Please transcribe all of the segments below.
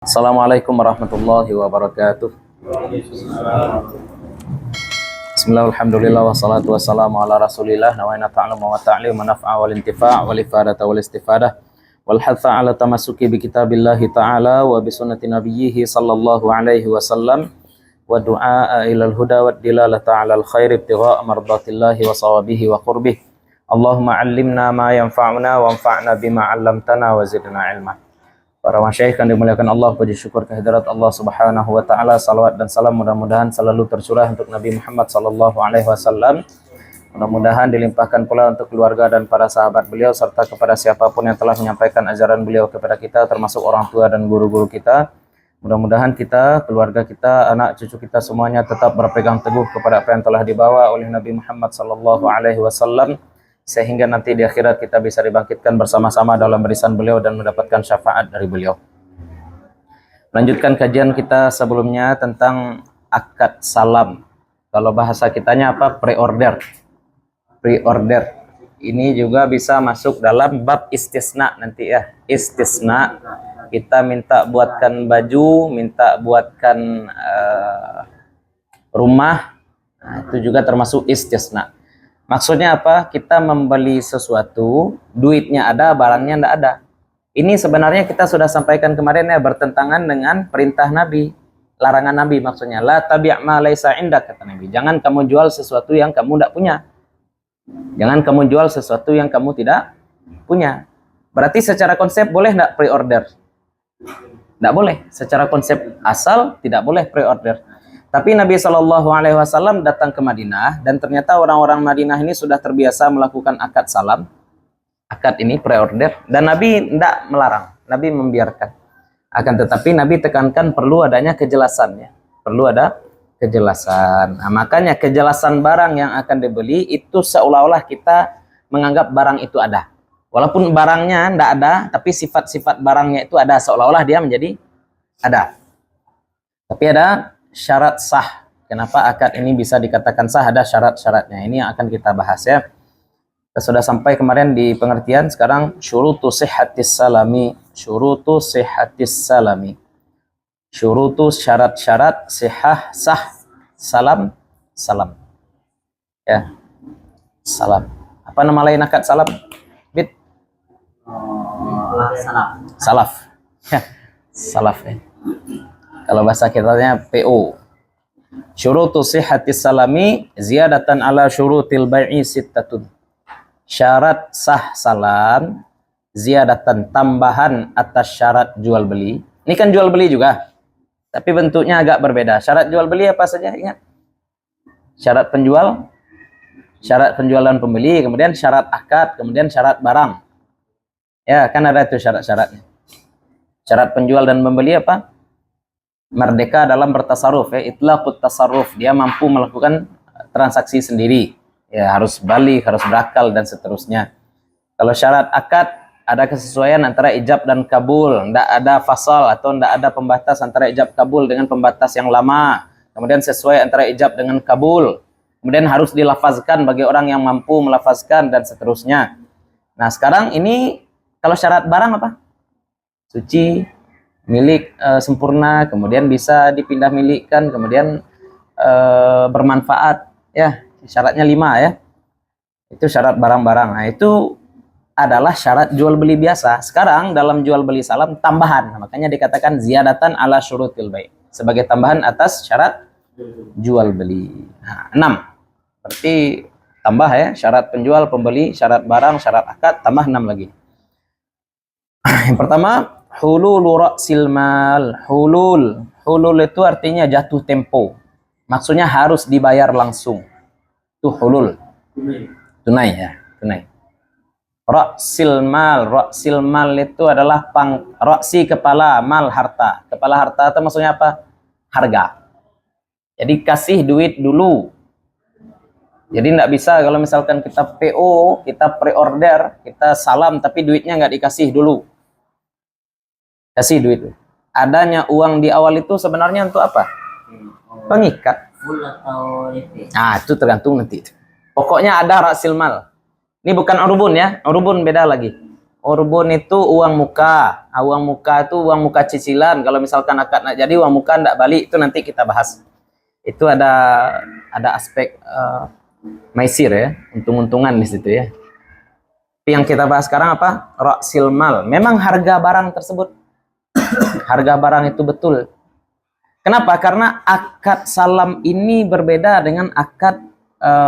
Assalamualaikum warahmatullahi wabarakatuh. Bismillah, alhamdulillah, wassalatu wassalamu ala rasulillah. Nawaina ta'lama wa ta'lim wa naf'a wal intifa' wal ifadata wal istifadah wal hatha ala tamassuki bi kitabillahi ta'ala wa bi sunnati nabiyhi sallallahu alaihi wasallam wa du'a ilal huda wa dilalata ala al khair ibtigha'a mardatillahi wa sawabihi wa qurbih. Allahumma 'allimna ma yanfa'una wa anfa'na bima 'allamtana wa zidna ilma. Para masyayikh yang dimuliakan Allah, puji syukur kehadirat Allah Subhanahu wa taala, salawat dan salam mudah-mudahan selalu tercurah untuk Nabi Muhammad sallallahu alaihi wasallam. Mudah-mudahan dilimpahkan pula untuk keluarga dan para sahabat beliau serta kepada siapapun yang telah menyampaikan ajaran beliau kepada kita, termasuk orang tua dan guru-guru kita. Mudah-mudahan kita, keluarga kita, anak cucu kita semuanya tetap berpegang teguh kepada apa yang telah dibawa oleh Nabi Muhammad sallallahu alaihi wasallam, sehingga nanti di akhirat kita bisa dibangkitkan bersama-sama dalam barisan beliau dan mendapatkan syafaat dari beliau. Lanjutkan kajian kita sebelumnya tentang akad salam. Kalau bahasa kitanya apa? Pre-order. Pre-order. Ini juga bisa masuk dalam bab istisna nanti ya. Istisna. Kita minta buatkan baju, minta buatkan rumah. Nah, itu juga termasuk istisna. Maksudnya apa? Kita membeli sesuatu, duitnya ada, barangnya tidak ada. Ini sebenarnya kita sudah sampaikan kemarin ya, bertentangan dengan perintah Nabi, larangan Nabi maksudnya. La tabi' ma laisa indak, kata Nabi. Jangan kamu jual sesuatu yang kamu tidak punya. Jangan kamu jual sesuatu yang kamu tidak punya. Berarti secara konsep boleh tidak pre-order? Tidak boleh. Secara konsep asal tidak boleh pre-order. Tapi Nabi Shallallahu Alaihi Wasallam datang ke Madinah dan ternyata orang-orang Madinah ini sudah terbiasa melakukan akad salam, akad ini pre-order, dan Nabi tidak melarang, Nabi membiarkan. Akan tetapi Nabi tekankan perlu adanya kejelasannya, perlu ada kejelasan. Nah, makanya kejelasan barang yang akan dibeli itu seolah-olah kita menganggap barang itu ada, walaupun barangnya tidak ada, tapi sifat-sifat barangnya itu ada, seolah-olah dia menjadi ada. Tapi ada syarat sah. Kenapa akad ini bisa dikatakan sah? Ada syarat-syaratnya. Ini yang akan kita bahas ya. Kita sudah sampai kemarin di pengertian. Sekarang syurutu sihhatis salami. Syurutu sihhatis salami. Syurutu syarat-syarat sihah sah salam salam. Ya. Salam. Apa nama lain akad salam? Bit. Salaf. Ya. Salaf ya. Kalau bahasa kitanya PO. Syurutu sihhatis salami ziyadatan ala syurutil bai'i sittatun. Syarat sah salam ziyadatan, tambahan atas syarat jual beli. Ini kan jual beli juga, tapi bentuknya agak berbeda. Syarat jual beli apa saja? Ingat. Syarat penjual, syarat penjual dan pembeli, kemudian syarat akad, kemudian syarat barang. Ya, kan ada itu syarat-syaratnya. Syarat penjual dan pembeli apa? Merdeka dalam bertasarruf ya, itlaqut tasarruf, dia mampu melakukan transaksi sendiri ya, harus balik, harus berakal dan seterusnya. Kalau syarat akad ada kesesuaian antara ijab dan kabul, tidak ada fasal atau tidak ada pembatas antara ijab kabul dengan pembatas yang lama, kemudian sesuai antara ijab dengan kabul, kemudian harus dilafazkan bagi orang yang mampu melafazkan dan seterusnya. Nah sekarang ini kalau syarat barang apa? Suci, milik sempurna, kemudian bisa dipindah milikkan, kemudian bermanfaat ya, syaratnya 5 ya, itu syarat barang-barang. Nah itu adalah syarat jual beli biasa. Sekarang dalam jual beli salam tambahan, nah, makanya dikatakan ziyadatan ala syurutil bai', sebagai tambahan atas syarat jual beli. Nah, 6 berarti tambah ya, syarat penjual, pembeli, syarat barang, syarat akad, tambah 6 lagi. Yang pertama, hululu ra'sil mal. Hulul itu artinya jatuh tempo. Maksudnya harus dibayar langsung. Itu hulul. Tunai ya, tunai. Ra'sil mal itu adalah ra'si kepala, mal harta. Kepala harta itu maksudnya apa? Harga. Jadi kasih duit dulu. Jadi tidak bisa kalau misalkan kita PO, kita pre-order, kita salam tapi duitnya nggak dikasih dulu. Kasih duit. Adanya uang di awal itu sebenarnya untuk apa? Pengikat. Nah, itu tergantung nanti. Pokoknya ada ra'sil mal. Ini bukan urubun ya. Urubun beda lagi. Urbun itu uang muka. Uang muka itu uang muka cicilan. Kalau misalkan akad nak jadi uang muka ndak balik, itu nanti kita bahas. Itu ada aspek maisir ya, untung-untungan di situ ya. Yang kita bahas sekarang apa? Ra'sil mal. Memang harga barang tersebut. Harga barang itu betul. Kenapa? Karena akad salam ini berbeda dengan akad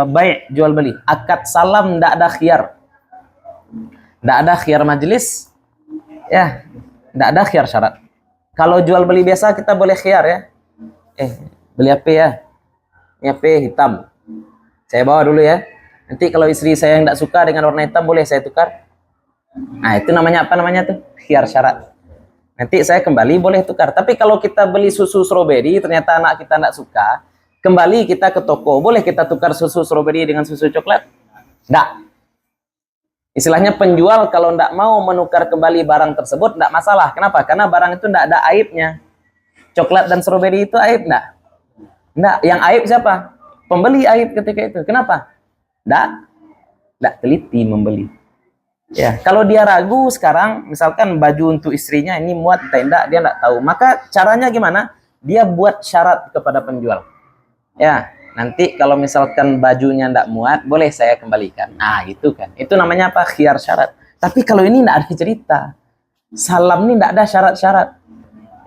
baik jual beli. Akad salam tidak ada khiyar. Tidak ada khiyar majelis. Ya, tidak ada khiyar syarat. Kalau jual beli biasa kita boleh khiyar ya. Beli apa ya? Ini apa hitam. Saya bawa dulu ya. Nanti kalau istri saya yang tidak suka dengan warna hitam boleh saya tukar. Nah, itu namanya apa namanya tuh? Khiyar syarat. Nanti saya kembali boleh tukar. Tapi kalau kita beli susu stroberi, ternyata anak kita tidak suka, kembali kita ke toko, boleh kita tukar susu stroberi dengan susu coklat? Tidak. Istilahnya penjual kalau tidak mau menukar kembali barang tersebut, tidak masalah. Kenapa? Karena barang itu tidak ada aibnya. Coklat dan stroberi itu aib tidak? Tidak. Yang aib siapa? Pembeli aib ketika itu. Kenapa? Tidak teliti membeli. Ya, kalau dia ragu sekarang, misalkan baju untuk istrinya ini muat atau tidak, dia tidak tahu. Maka caranya gimana? Dia buat syarat kepada penjual. Ya, nanti kalau misalkan bajunya tidak muat, boleh saya kembalikan. Nah, itu kan. Itu namanya apa? Khiyar syarat. Tapi kalau ini tidak ada cerita. Salam ini tidak ada syarat-syarat.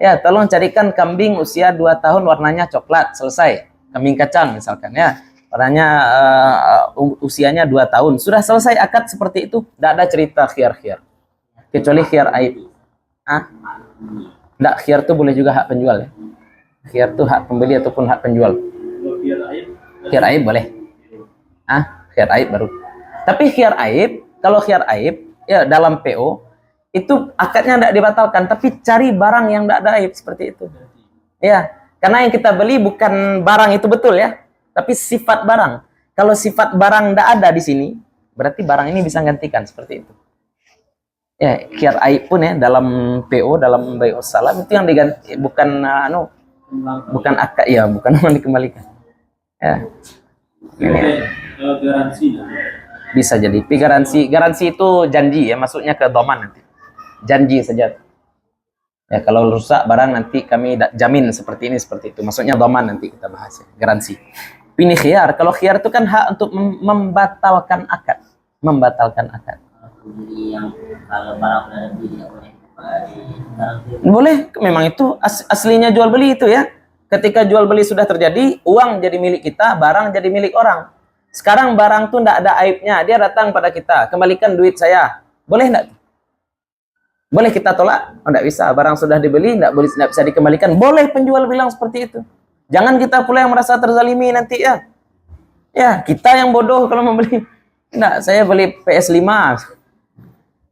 Ya, tolong carikan kambing usia 2 tahun warnanya coklat, selesai. Kambing kacang misalkan ya. Warnanya usianya 2 tahun. Sudah selesai akad seperti itu. Tidak ada cerita khiyar-khiyar. Kecuali khiyar aib. Tidak, khiyar itu boleh juga hak penjual ya. Khiyar itu hak pembeli ataupun hak penjual. Khiyar aib boleh. Khiyar aib baru. Tapi khiyar aib, kalau khiyar aib ya dalam PO itu akadnya tidak dibatalkan, tapi cari barang yang tidak ada aib seperti itu. Ya, karena yang kita beli bukan barang itu betul ya. Tapi sifat barang. Kalau sifat barang tidak ada di sini, berarti barang ini bisa gantikan seperti itu. Ya, khiyar aib pun ya dalam PO, dalam bai'us salam itu yang diganti, bukan bukan akad ya, bukan yang dikembalikan. Ya. Ini. Garansi. Bisa jadi. Tapi garansi itu janji ya, masuknya ke doman nanti. Janji saja. Ya, kalau rusak barang nanti kami jamin seperti ini seperti itu. Maksudnya doman nanti kita bahas ya, garansi. Ini khiyar. Kalau khiyar itu kan hak untuk membatalkan akad. Membatalkan akad. Yang kalau barang sudah dibeli tidak boleh. Boleh, memang itu aslinya jual beli itu ya. Ketika jual beli sudah terjadi, uang jadi milik kita, barang jadi milik orang. Sekarang barang tuh tidak ada aibnya. Dia datang pada kita, kembalikan duit saya. Boleh enggak? Boleh kita tolak? Oh, enggak bisa. Barang sudah dibeli, enggak bisa dikembalikan. Boleh penjual bilang seperti itu. Jangan kita pula yang merasa terzalimi nanti ya. Ya, kita yang bodoh kalau membeli. Enggak, saya beli PS5.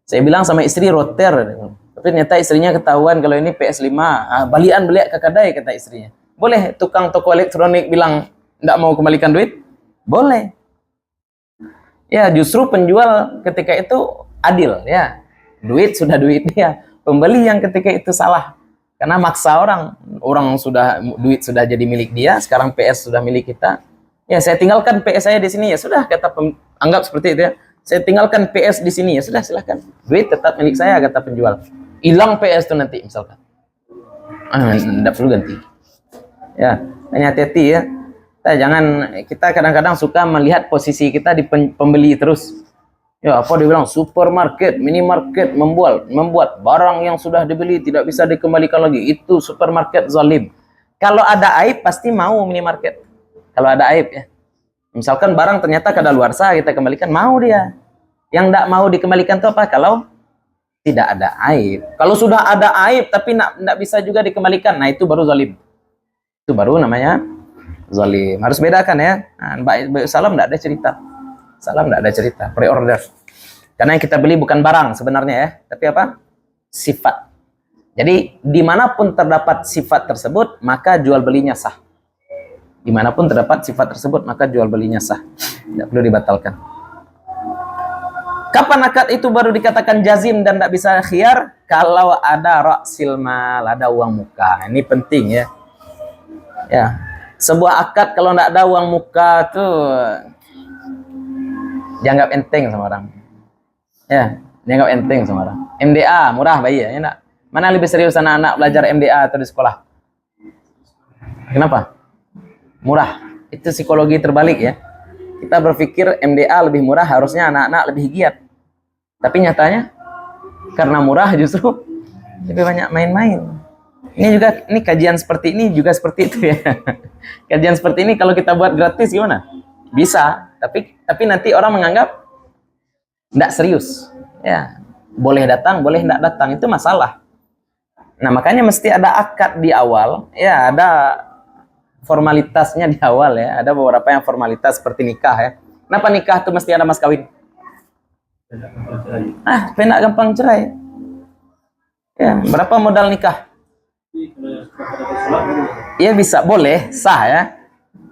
Saya bilang sama istri roter. Tapi ternyata istrinya ketahuan kalau ini PS5. Balian beli ke kedai kata istrinya. Boleh tukang toko elektronik bilang enggak mau kembalikan duit? Boleh. Ya, justru penjual ketika itu adil ya. Duit sudah duit dia. Pembeli yang ketika itu salah. Karena maksa orang sudah duit sudah jadi milik dia, sekarang PS sudah milik kita. Ya, saya tinggalkan PS saya di sini ya sudah, kata anggap seperti itu ya. Saya tinggalkan PS di sini ya sudah, silakan. Duit tetap milik saya kata penjual. Hilang PS itu nanti misalkan. Enggak perlu ganti. Ya, hanya hati-hati ya. Kita kadang-kadang suka melihat posisi kita di pembeli terus. Ya, apa dibilang supermarket, minimarket membuat barang yang sudah dibeli tidak bisa dikembalikan lagi. Itu supermarket zalim. Kalau ada aib pasti mau minimarket. Kalau ada aib ya. Misalkan barang ternyata kadaluarsa kita kembalikan, mau dia. Yang tidak mau dikembalikan itu apa? Kalau tidak ada aib. Kalau sudah ada aib tapi tidak bisa juga dikembalikan, nah itu baru zalim. Itu baru namanya zalim. Harus bedakan ya. Nah, salam tidak ada cerita. Salam tidak ada cerita, pre-order. Karena yang kita beli bukan barang sebenarnya ya, tapi apa? Sifat. Jadi dimanapun terdapat sifat tersebut, maka jual belinya sah. Dimanapun terdapat sifat tersebut, maka jual belinya sah. Tidak perlu dibatalkan. Kapan akad itu baru dikatakan jazim dan tidak bisa khiyar? Kalau ada ra'sil mal, ada uang muka. Ini penting ya. Ya, sebuah akad kalau tidak ada uang muka tuh dianggap enteng sama orang. Ya, Dianggap enteng sama orang. MDA murah bayi ya, enggak? Mana lebih serius anak-anak belajar MDA atau di sekolah? Kenapa? Murah. Itu psikologi terbalik ya. Kita berpikir MDA lebih murah, harusnya anak-anak lebih giat. Tapi nyatanya karena murah justru lebih banyak main-main. Ini kajian seperti ini juga seperti itu ya. Kajian seperti ini kalau kita buat gratis gimana? Bisa, tapi nanti orang menganggap tidak serius. Ya, boleh datang, boleh tidak datang, itu masalah. Nah, makanya mesti ada akad di awal, ya ada formalitasnya di awal ya. Ada beberapa yang formalitas seperti nikah ya. Kenapa nikah itu mesti ada mas kawin? Pendak gampang cerai. Ya, berapa modal nikah? Iya bisa, boleh, sah ya.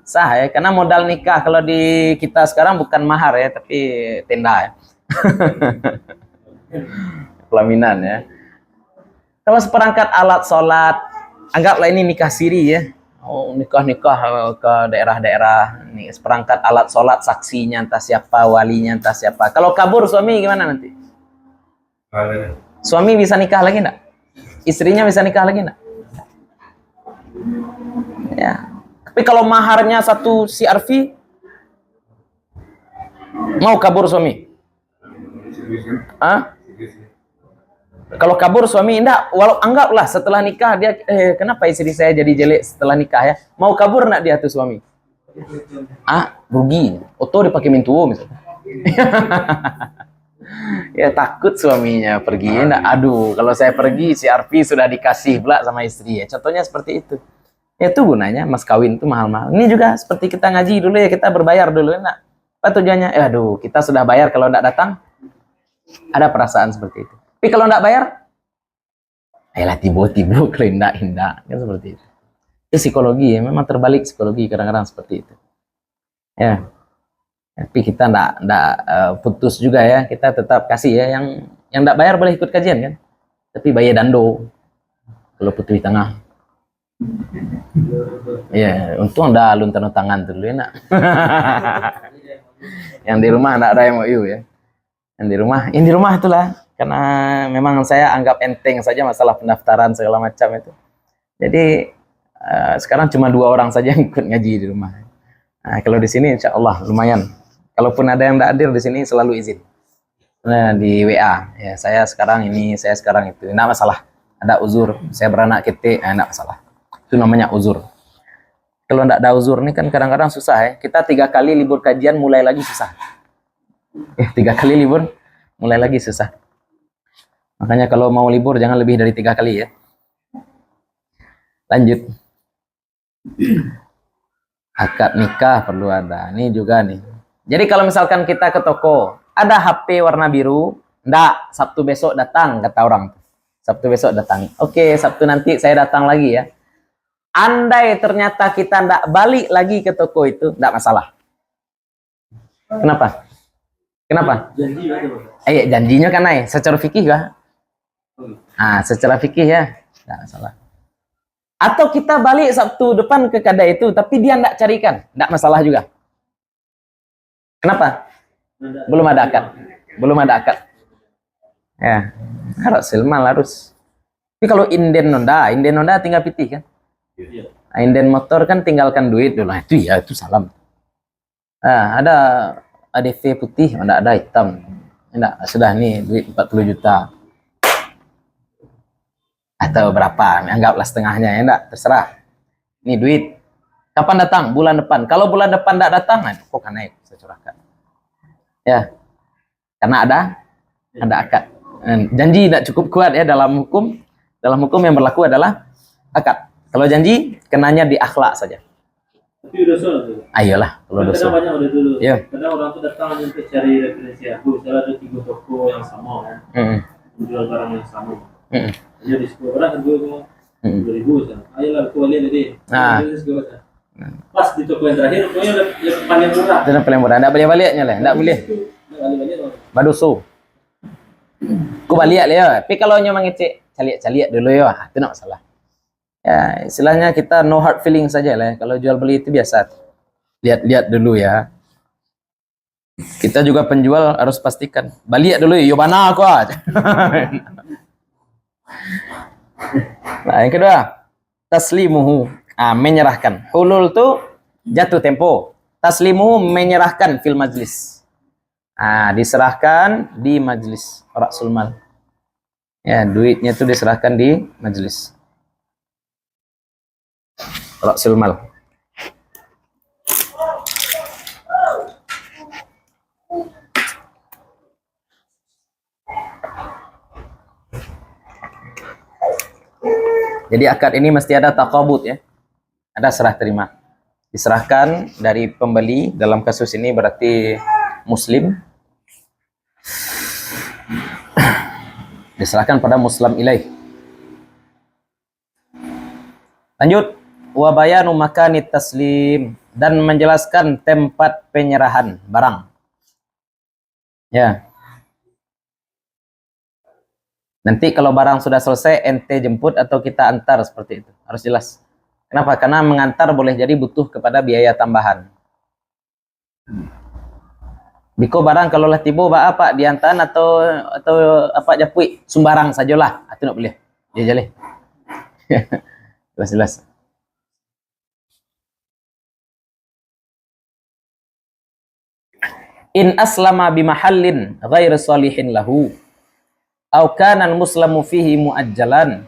Sah ya, karena modal nikah kalau di kita sekarang bukan mahar ya, tapi tenda ya. Pelaminan ya. Kalau seperangkat alat sholat, anggaplah ini nikah siri ya. Oh, nikah-nikah ke daerah-daerah. Ini seperangkat alat sholat, saksinya entah siapa, walinya entah siapa. Kalau kabur suami gimana nanti? Suami bisa nikah lagi enggak? Istrinya bisa nikah lagi enggak? Ya. Tapi kalau maharnya satu CRV, mau kabur suami? Hah? Kalau kabur suami enggak, walau anggaplah setelah nikah dia kenapa istri saya jadi jelek setelah nikah ya? Mau kabur enggak dia tuh suami? Rugi. Oto dipakai mintuo misalnya. Ya takut suaminya pergi enggak. Aduh, kalau saya pergi si Arfi sudah dikasih pula sama istri ya. Contohnya seperti itu. Ya itu gunanya mas kawin itu mahal-mahal. Ini juga seperti kita ngaji dulu ya, kita berbayar dulu enggak. Apa tujuannya? Aduh, kita sudah bayar kalau enggak datang ada perasaan seperti itu. Tapi kalau enggak bayar, ayolah tiba-tiba kalau indah kan seperti itu. Itu psikologi ya, memang terbalik psikologi kadang-kadang seperti itu. Ya. Tapi kita enggak putus juga ya, kita tetap kasih ya, yang enggak bayar boleh ikut kajian kan. Tapi bayar dando kalau putri tengah. Ya, untung ada luntan tangan dulu ya nak. Yang di rumah enggak ada MOU ya. Yang di rumah itulah, karena memang saya anggap enteng saja masalah pendaftaran segala macam itu. Jadi sekarang cuma 2 orang saja yang ikut ngaji di rumah. Nah, kalau di sini insya Allah lumayan. Kalaupun ada yang tidak hadir di sini selalu izin. Nah, di WA ya, saya sekarang ini, saya sekarang itu, tidak masalah. Ada uzur, saya beranak kete, tidak masalah. Itu namanya uzur. Kalau tidak ada uzur ini kan kadang-kadang susah ya. Kita 3 kali libur kajian mulai lagi susah. 3 kali libur mulai lagi susah. Makanya kalau mau libur jangan lebih dari 3 kali ya. Lanjut. Akad nikah perlu ada. Ini juga nih. Jadi kalau misalkan kita ke toko, ada HP warna biru, enggak, Sabtu besok datang, kata orang. Sabtu besok datang. Oke, Sabtu nanti saya datang lagi ya. Andai ternyata kita enggak balik lagi ke toko itu, enggak masalah. Kenapa? Kenapa? Janjinya kan naik. Secara fikih kah? Secara fikih ya, enggak masalah. Atau kita balik Sabtu depan ke kedai itu, tapi dia enggak carikan, enggak masalah juga. Kenapa? Belum ada akad. Belum ada akad. Ya, harus silmal harus. Tapi kalau inden nonda tinggal pitih kan? Inden motor kan tinggalkan duit dulu. Itu ya, itu salam. Ada ADV putih, ada hitam. Enggak, sudah nih duit 40 juta. Atau berapa? Anggaplah setengahnya ya, enggak, terserah. Ini duit. Kapan datang? Bulan depan. Kalau bulan depan enggak datang, kok kan naik, saya curahkan. Ya. Karena ada akad. Janji tidak cukup kuat ya dalam hukum. Dalam hukum yang berlaku adalah akad. Kalau janji kenanya di akhlak saja. Tapi udah soal. Ayolah, kalau dosa. Kadang banyak udah dulu. Iya. Kadang orang tuh datang hanya untuk cari referensi aku. Misalnya ada 3 toko yang sama kan. Menjual barang yang sama. Hanya di sekolah orang harga 2.000 kan. Ayolah aku lihat tadi. Pas di toko yang terakhir, pokoknya yang paling murah. Itu yang paling murah. Enggak boleh baliknya lah, enggak boleh. Badusu. Ku balik ya. Tapi kalau nyoba ngecek caliak dulu ya, itu enggak masalah. Ya, istilahnya kita no hard feeling saja lah. Kalau jual beli itu biasa. Lihat-lihat dulu ya. Kita juga penjual harus pastikan. Balik dulu, yo mana aku aja. Nah, yang kedua, taslimuhu. Menyerahkan. Hulul tuh jatuh tempo. Taslimuhu menyerahkan fil majlis. Diserahkan di majlis. Ra'sul mal. Ya, duitnya tuh diserahkan di majlis. Ra'sul mal. Jadi akad ini mesti ada taqabud ya. Ada serah terima. Diserahkan dari pembeli, dalam kasus ini berarti muslim. Diserahkan pada muslim ilaih. Lanjut, wa bayanu makanit taslim, dan menjelaskan tempat penyerahan barang. Ya. Nanti kalau barang sudah selesai, ente jemput atau kita antar, seperti itu. Harus jelas. Kenapa? Karena mengantar boleh jadi butuh kepada biaya tambahan. Biko barang kalau lah tiba apa diantar atau apa japui sumbarang sajalah. Itu nak boleh. Dia jaleh. Jelas-jelas. In aslama bimahallin ghair salihin lahu. Au kana al-muslamu fihi muajjalan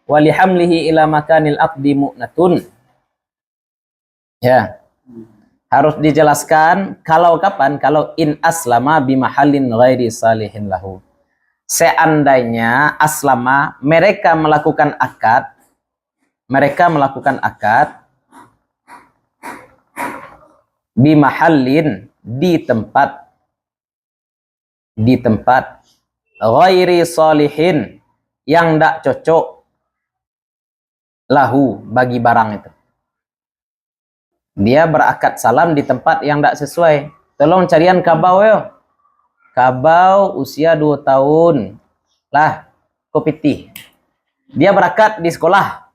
wa li hamlihi ila makanil aqdi mu'natun. Ya. Harus dijelaskan kalau kapan? Kalau in aslama bimahallin ghairi salihin lahu. Seandainya aslama mereka melakukan akad bimahallin di tempat ghairi salihin yang tidak cocok lahu bagi barang itu. Dia berakad salam di tempat yang tidak sesuai. Tolong carian kabau yo. Kabau usia 2 tahun. Lah, kopiti. Dia berakad di sekolah.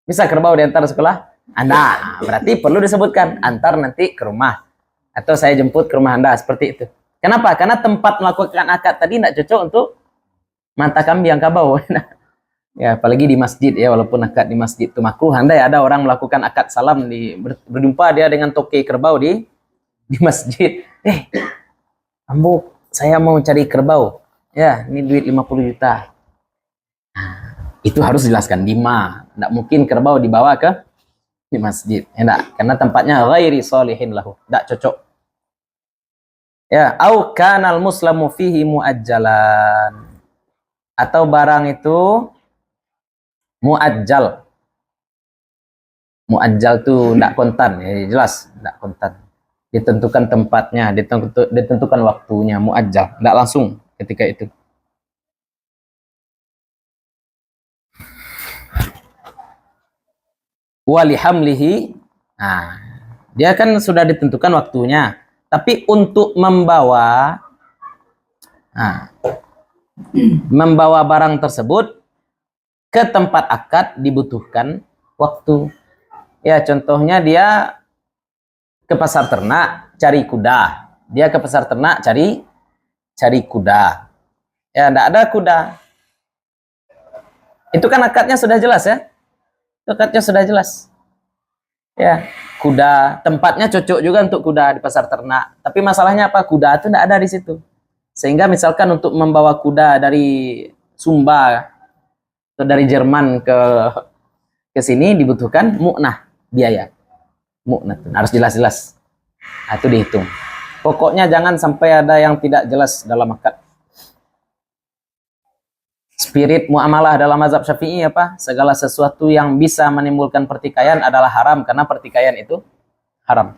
Bisa kerbau diantar sekolah? Anda, berarti perlu disebutkan antar nanti ke rumah atau saya jemput ke rumah Anda, seperti itu. Kenapa? Karena tempat melakukan akad tadi tidak cocok untuk mata kambing kabau. Ya, apalagi di masjid ya, walaupun akad di masjid itu makruh. Andai ada orang melakukan akad salam berjumpa dia dengan toke kerbau di masjid. Ambu, saya mau cari kerbau. Ya, ini duit 50 juta. Itu harus dijelaskan di ma. Tidak mungkin kerbau dibawa ke di masjid. Ya, karena tempatnya ghairi salihin lahu. Tidak cocok. Ya, au kanal muslamu fihi muajjalan. Atau barang itu muajjal. Muajjal itu tidak kontan, ya jelas, tidak kontan. Ditentukan tempatnya, ditentukan waktunya, muajjal, tidak langsung ketika itu. Wali hamlihi, dia kan sudah ditentukan waktunya, tapi untuk membawa barang tersebut ke tempat akad dibutuhkan waktu. Ya, contohnya dia ke pasar ternak cari kuda. Dia ke pasar ternak cari kuda. Ya, tidak ada kuda. Itu kan akadnya sudah jelas ya. Akadnya sudah jelas. Ya, kuda, tempatnya cocok juga untuk kuda di pasar ternak. Tapi masalahnya apa? Kuda itu tidak ada di situ. Sehingga misalkan untuk membawa kuda dari Sumba atau dari Jerman ke sini dibutuhkan mu'nah, biaya. Mu'nah harus jelas-jelas. Itu dihitung. Pokoknya jangan sampai ada yang tidak jelas dalam akad. Spirit muamalah dalam mazhab Syafi'i apa? Segala sesuatu yang bisa menimbulkan pertikaian adalah haram, karena pertikaian itu haram.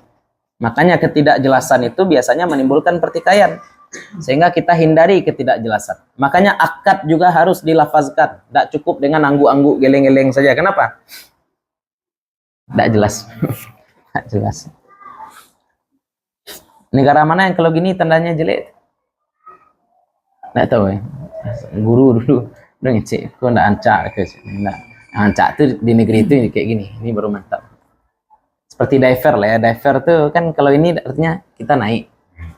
Makanya ketidakjelasan itu biasanya menimbulkan pertikaian. Sehingga kita hindari ketidakjelasan. Makanya akad juga harus dilafazkan. Tidak cukup dengan angguk-angguk, geleng-geleng saja. Kenapa? Tidak jelas. Tidak jelas. Negara mana yang kalau gini tandanya jelek? Tidak tahu ya. Guru dulu udah ngecek. Kok tidak ancak? Ancak tuh di negeri itu kayak gini. Ini baru mantap. Seperti diver lah ya. Diver tuh kan kalau ini artinya kita naik.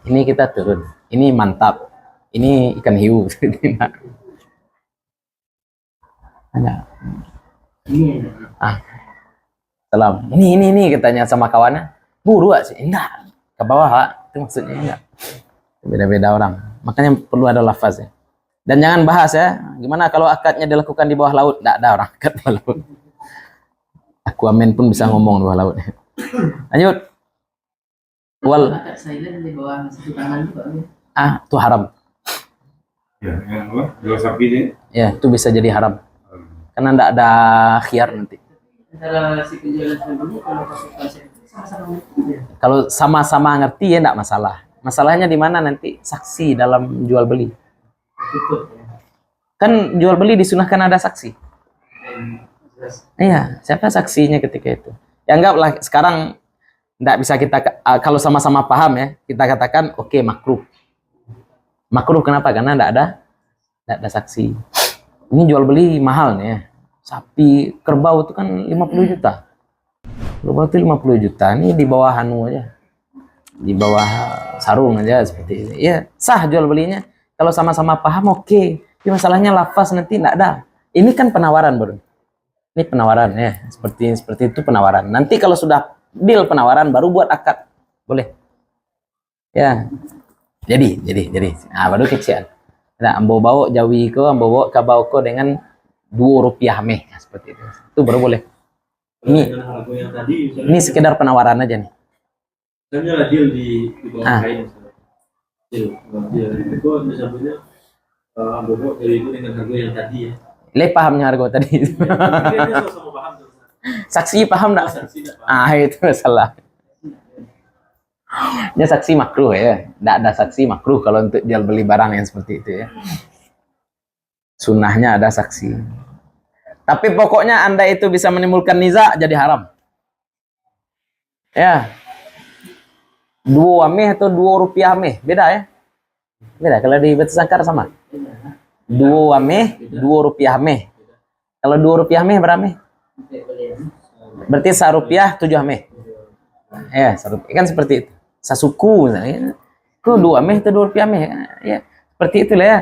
Ini kita turun. Ini mantap. Ini ikan hiu. Ada. Ah, salam. Ini katanya sama kawannya. Buru sih. Enggak. Ke bawah, Pak. Itu maksudnya enggak. Beda-beda orang. Makanya perlu ada lafaz ya. Dan jangan bahas ya. Gimana kalau akadnya dilakukan di bawah laut? Enggak ada orang akad di bawah laut. Aquaman pun bisa ngomong di bawah laut. Lanjut. Wal. Akad silent di bawah satu tangan juga. Itu haram. Ya, yang apa? Dua sapi ini. Ya, itu bisa jadi haram. Karena enggak ada khiar nanti. Antara si penjual dan pembeli kalau pakai konsep sama-sama ngerti ya. Kalau sama-sama ngerti ya enggak masalah. Masalahnya di mana nanti saksi dalam jual beli. Tutup ya. Kan jual beli disunahkan ada saksi. Jelas. Iya, siapa saksinya ketika itu? Ya anggaplah sekarang enggak bisa kita kalau sama-sama paham ya, kita katakan oke, makruh. Makruh kenapa? Karena enggak ada saksi. Ini jual beli mahal nih ya. Sapi kerbau itu kan 50 juta. Kerbau itu 50 juta. Ini di bawah anu aja. Di bawah sarung aja seperti ini. Ya, sah jual belinya. Kalau sama-sama paham oke. Tapi masalahnya lafaz nanti enggak ada. Ini kan penawaran, Bro. Ini penawaran ya. Seperti itu penawaran. Nanti kalau sudah deal penawaran baru buat akad. Boleh. Ya. Jadi. Nah, baru kecian. Nah, ambo bawa jawi ko, ambo bawa kabau ko dengan Rp2 meh, seperti itu. Itu baru boleh. Ini Dengan harga yang tadi, misalnya ini sekedar penawaran aja nih. misalnya ada deal di bawah Ah. kain misalnya. Deal. Itu misalnya Bobo dari itu dengan harga yang tadi ya. Le pahamnya harga tadi. Kayaknya sama paham tuh. Saksi paham enggak? Saksi tidak paham. Itu masalah. Ya saksi makruh ya. Enggak ada saksi makruh kalau untuk jual beli barang yang seperti itu ya. Sunnahnya ada saksi. Tapi pokoknya Anda itu bisa menimbulkan niza jadi haram. Ya. Rp2 atau Rp2 meh, beda ya? Beda kalau di Batu Sangkar sama. Rp2 meh. Kalau Rp2 meh berapa meh? Berarti Rp1 7 meh. Ya, Rp1 kan seperti itu. Sasuku misalnya. Kok 2 meh atau Rp2 meh? Ya, seperti itulah ya.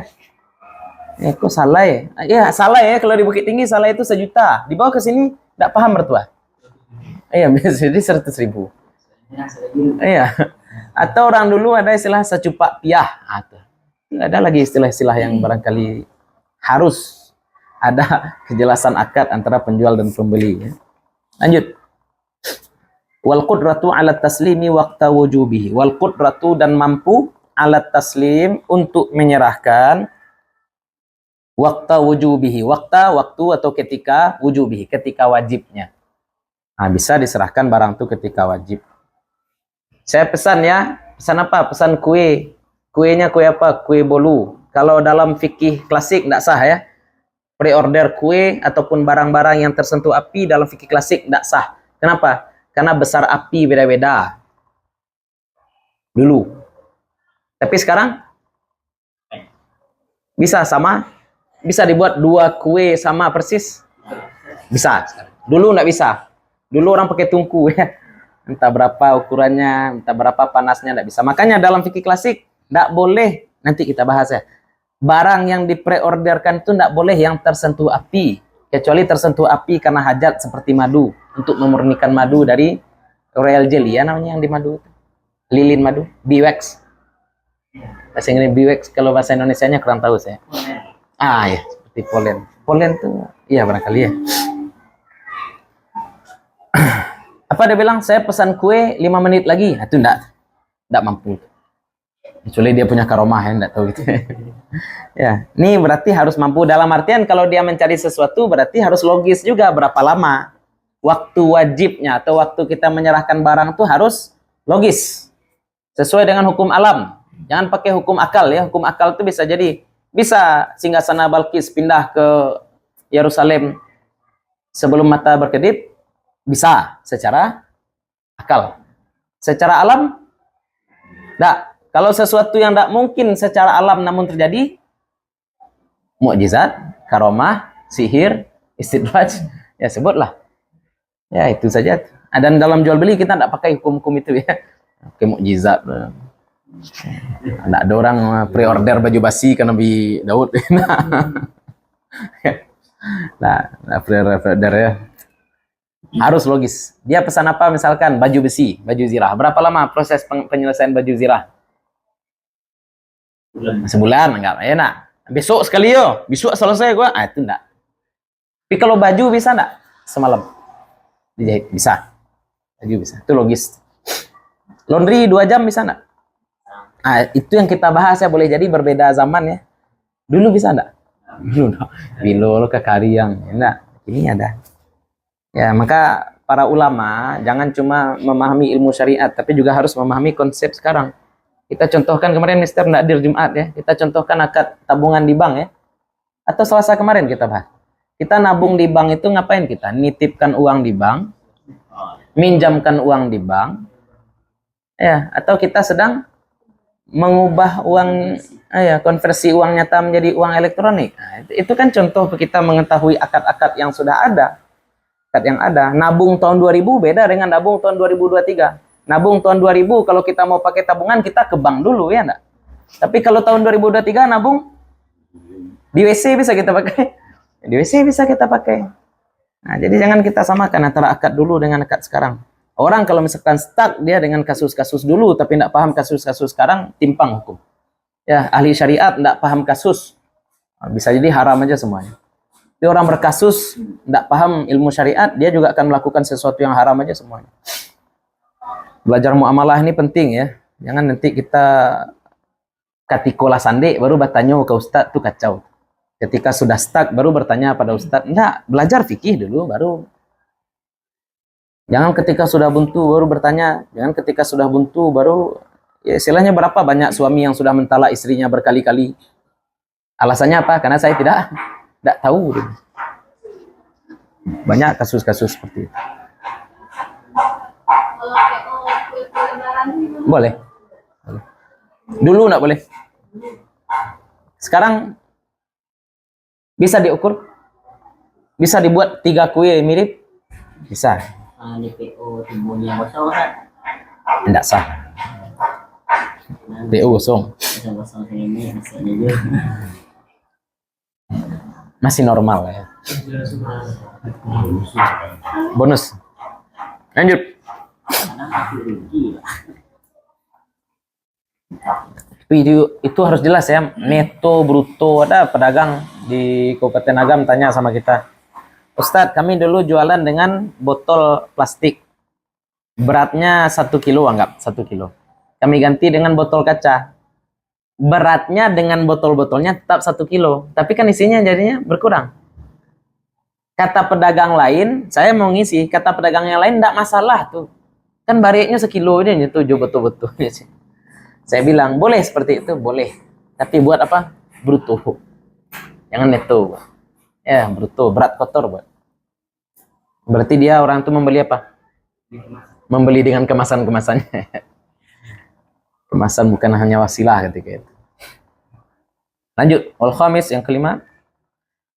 Ya, kok salah ya? Ya, salah ya. Kalau di Bukit Tinggi salah itu 1 juta. Dibawa ke sini enggak paham mertua. Iya, jadi 100.000. Iya. Atau orang dulu ada istilah secupak piah. Ada lagi istilah-istilah yang barangkali harus ada kejelasan akad antara penjual dan pembeli ya. Lanjut. Wal qudratu 'ala taslimi waqta wujubihi. Wal qudratu dan mampu 'ala taslim untuk menyerahkan waqta wujubihi. Waktu atau ketika wujubihi, ketika wajibnya. Nah, bisa diserahkan barang itu ketika wajib. Saya pesan ya, pesan apa? Pesan kue. Kuenya kue apa? Kue bolu. Kalau dalam fikih klasik tidak sah ya. Pre-order kue ataupun barang-barang yang tersentuh api dalam fikih klasik tidak sah. Kenapa? Karena besar api beda-beda. Dulu. Tapi sekarang bisa sama? Bisa dibuat 2 kue sama persis? Bisa. Dulu nggak bisa. Dulu orang pakai tungku ya. Entah berapa ukurannya, entah berapa panasnya, nggak bisa. Makanya dalam fikih klasik nggak boleh, nanti kita bahas ya, barang yang dipreorderkan itu nggak boleh yang tersentuh api, kecuali tersentuh api karena hajat seperti madu, untuk memurnikan madu dari royal jelly ya namanya yang di madu, lilin madu, beeswax. Bahasa Inggris beeswax, kalau bahasa Indonesianya kurang tahu saya. Ya, seperti polen. Polen tuh, iya barangkali ya. Apa dia bilang? Saya pesan kue 5 menit lagi. Itu enggak mampu. Kecuali dia punya karomah ya, enggak tahu gitu. Ya, ini berarti harus mampu dalam artian kalau dia mencari sesuatu berarti harus logis juga berapa lama waktu wajibnya atau waktu kita menyerahkan barang itu harus logis. Sesuai dengan hukum alam. Jangan pakai hukum akal ya. Hukum akal itu bisa singgasana Balkis pindah ke Yerusalem sebelum mata berkedip. Bisa secara akal. Secara alam enggak. Kalau sesuatu yang tidak mungkin secara alam namun terjadi, mukjizat, karomah, sihir, istidraj, ya sebutlah. Ya itu saja. Dan dalam jual beli kita tidak pakai hukum-hukum itu ya. Oke, mukjizat. Ada orang pre-order baju basi ke Nabi Daud. Nah, pre-order ya. Harus logis. Dia pesan apa misalkan baju besi, baju zirah. Berapa lama proses penyelesaian baju zirah? Sebulan enggak enak. Besok sekali yo, besok selesai gua. Itu enggak. Tapi kalau baju bisa enggak? Semalam dijahit bisa. Baju bisa. Itu logis. Laundry 2 jam bisa enggak? Itu yang kita bahas ya, boleh jadi berbeda zaman ya. Dulu bisa enggak? Dulu ke Kariang. Enggak. Ini ada. Ya, maka para ulama jangan cuma memahami ilmu syariat, tapi juga harus memahami konsep sekarang. Kita contohkan kemarin Mister Nadir Jumat ya, kita contohkan akad tabungan di bank ya. Atau Selasa kemarin kita bahas. Kita nabung di bank itu ngapain kita? Nitipkan uang di bank, minjamkan uang di bank, ya. Atau kita sedang mengubah uang, konversi uang nyata menjadi uang elektronik. Nah, itu kan contoh kita mengetahui akad-akad yang sudah ada. Yang ada, nabung tahun 2000 beda dengan nabung tahun 2023. Nabung tahun 2000 kalau kita mau pakai tabungan kita ke bank dulu ya enggak. Tapi kalau tahun 2023 nabung di WC bisa kita pakai. Di WC bisa kita pakai. Nah, jadi jangan kita samakan antara akad dulu dengan akad sekarang. Orang kalau misalkan stuck dia dengan kasus-kasus dulu tapi enggak paham kasus-kasus sekarang, timpang hukum. Ya, ahli syariat enggak paham kasus. Bisa jadi haram aja semuanya. Tapi orang berkasus, tidak paham ilmu syariat, dia juga akan melakukan sesuatu yang haram aja semuanya. Belajar muamalah ini penting ya. Jangan nanti kita katikola sande, baru bertanya ke ustadz, itu kacau. Ketika sudah stuck, baru bertanya pada ustadz. Enggak, belajar fikih dulu, baru. Jangan ketika sudah buntu, baru bertanya. Jangan ketika sudah buntu, baru. Ya istilahnya berapa banyak suami yang sudah mentalak istrinya berkali-kali. Alasannya apa? Karena saya tidak tahu. Banyak kasus-kasus seperti itu. Boleh. Dulu enggak boleh. Sekarang bisa diukur. Bisa dibuat 3 kue mirip. Bisa. DPO timbulnya kosong kan? Enggak sah. DO kosong. Kosong ini hasilnya juga. Masih normal ya. Bonus. Lanjut. Itu harus jelas ya. Neto, bruto. Ada pedagang di Kabupaten Agam tanya sama kita, Ustadz, kami dulu jualan dengan botol plastik. Beratnya 1 kilo, anggap 1 kilo. Kami ganti dengan botol kaca. Beratnya dengan botol-botolnya tetap 1 kilo, tapi kan isinya jadinya berkurang. Kata pedagang lain, saya mau ngisi, kata pedagang yang lain enggak masalah tuh. Kan bareknya 1 kilo ini 7 betul-betul. Saya bilang, boleh seperti itu, boleh. Tapi buat apa? Bruto. Jangan neto. Ya, bruto, berat kotor buat. Berarti dia orang itu membeli apa? Membeli dengan kemasan-kemasannya. Kemasan bukan hanya wasilah ketika itu. Lanjut, wal khamis yang kelima,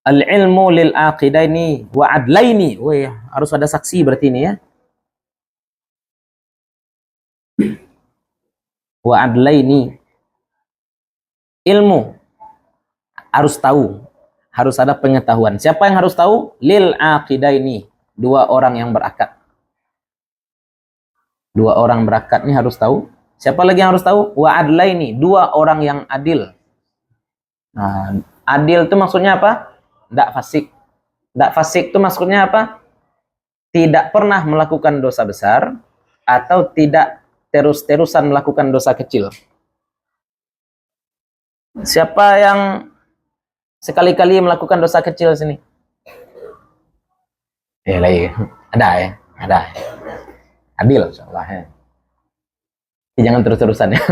al ilmu lil aqidaini wa adlaini. Wah, harus ada saksi berarti ini ya. Wa adlaini. Ilmu harus tahu, harus ada pengetahuan. Siapa yang harus tahu? Lil aqidaini, 2 orang yang berakad. 2 orang berakad ini harus tahu. Siapa lagi yang harus tahu? Wa adlaini, 2 orang yang adil. Nah, adil itu maksudnya apa? Tidak fasik. Tidak fasik itu maksudnya apa? Tidak pernah melakukan dosa besar atau tidak terus-terusan melakukan dosa kecil. Siapa yang sekali-kali melakukan dosa kecil sini? Lagi. Ada ya? Ada. Adil insyaallah ya. Jangan terus-terusan ya.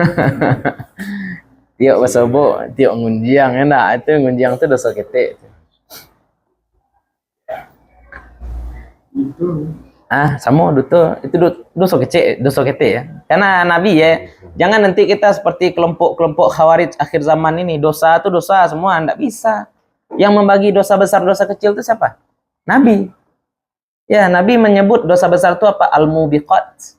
Tiok wasobo, tiok ngunjiang enak, itu ngunjiang itu dosa kete. Sama itu dosa kecil, dosa kete ya. Karena Nabi ya, jangan nanti kita seperti kelompok-kelompok Khawarij akhir zaman ini, dosa itu dosa semua, enggak bisa. Yang membagi dosa besar, dosa kecil itu siapa? Nabi. Ya, Nabi menyebut dosa besar itu apa? Al-mubiqat.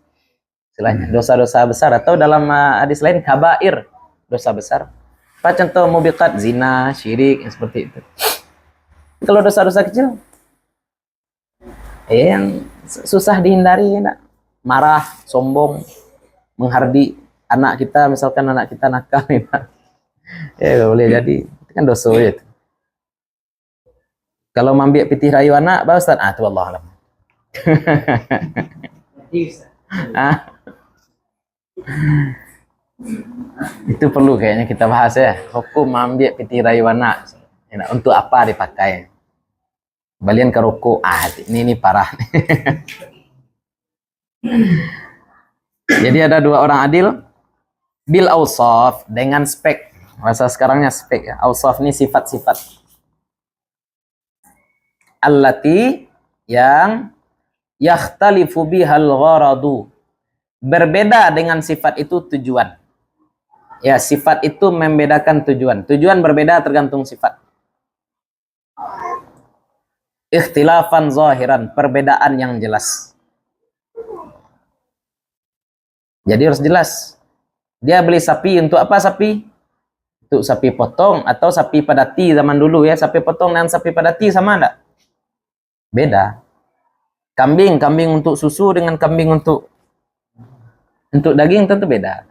istilahnya dosa-dosa besar, atau dalam hadis lain kabair, dosa besar. Apa contoh mubiqat? Zina, syirik, yang seperti itu. Kalau dosa-dosa kecil yang susah dihindari, ya, marah, sombong, menghardi anak kita, misalkan anak kita nakal, ya boleh jadi itu kan dosa itu. Kalau mambiak pitih rayu anak, Pak Ustaz, itu Allah alam. Itu perlu kayaknya kita bahas ya, hukum mambiak pitih rayu anak. Untuk apa dipakai? Balian ke rokok, ini parah. Jadi ada dua orang adil bil awsaf, dengan spek. Bahasa sekarangnya spek ya. Awsaf ini sifat-sifat. Allati, yang yakhtalifu bihal gharadu, berbeda dengan sifat itu tujuan. Ya, sifat itu membedakan tujuan. Tujuan berbeda tergantung sifat. Ikhtilafan zahiran, perbedaan yang jelas. Jadi harus jelas. Dia beli sapi untuk apa sapi? Untuk sapi potong atau sapi padati zaman dulu ya. Sapi potong dan sapi padati sama enggak? Beda. Kambing untuk susu dengan kambing untuk daging tentu beda.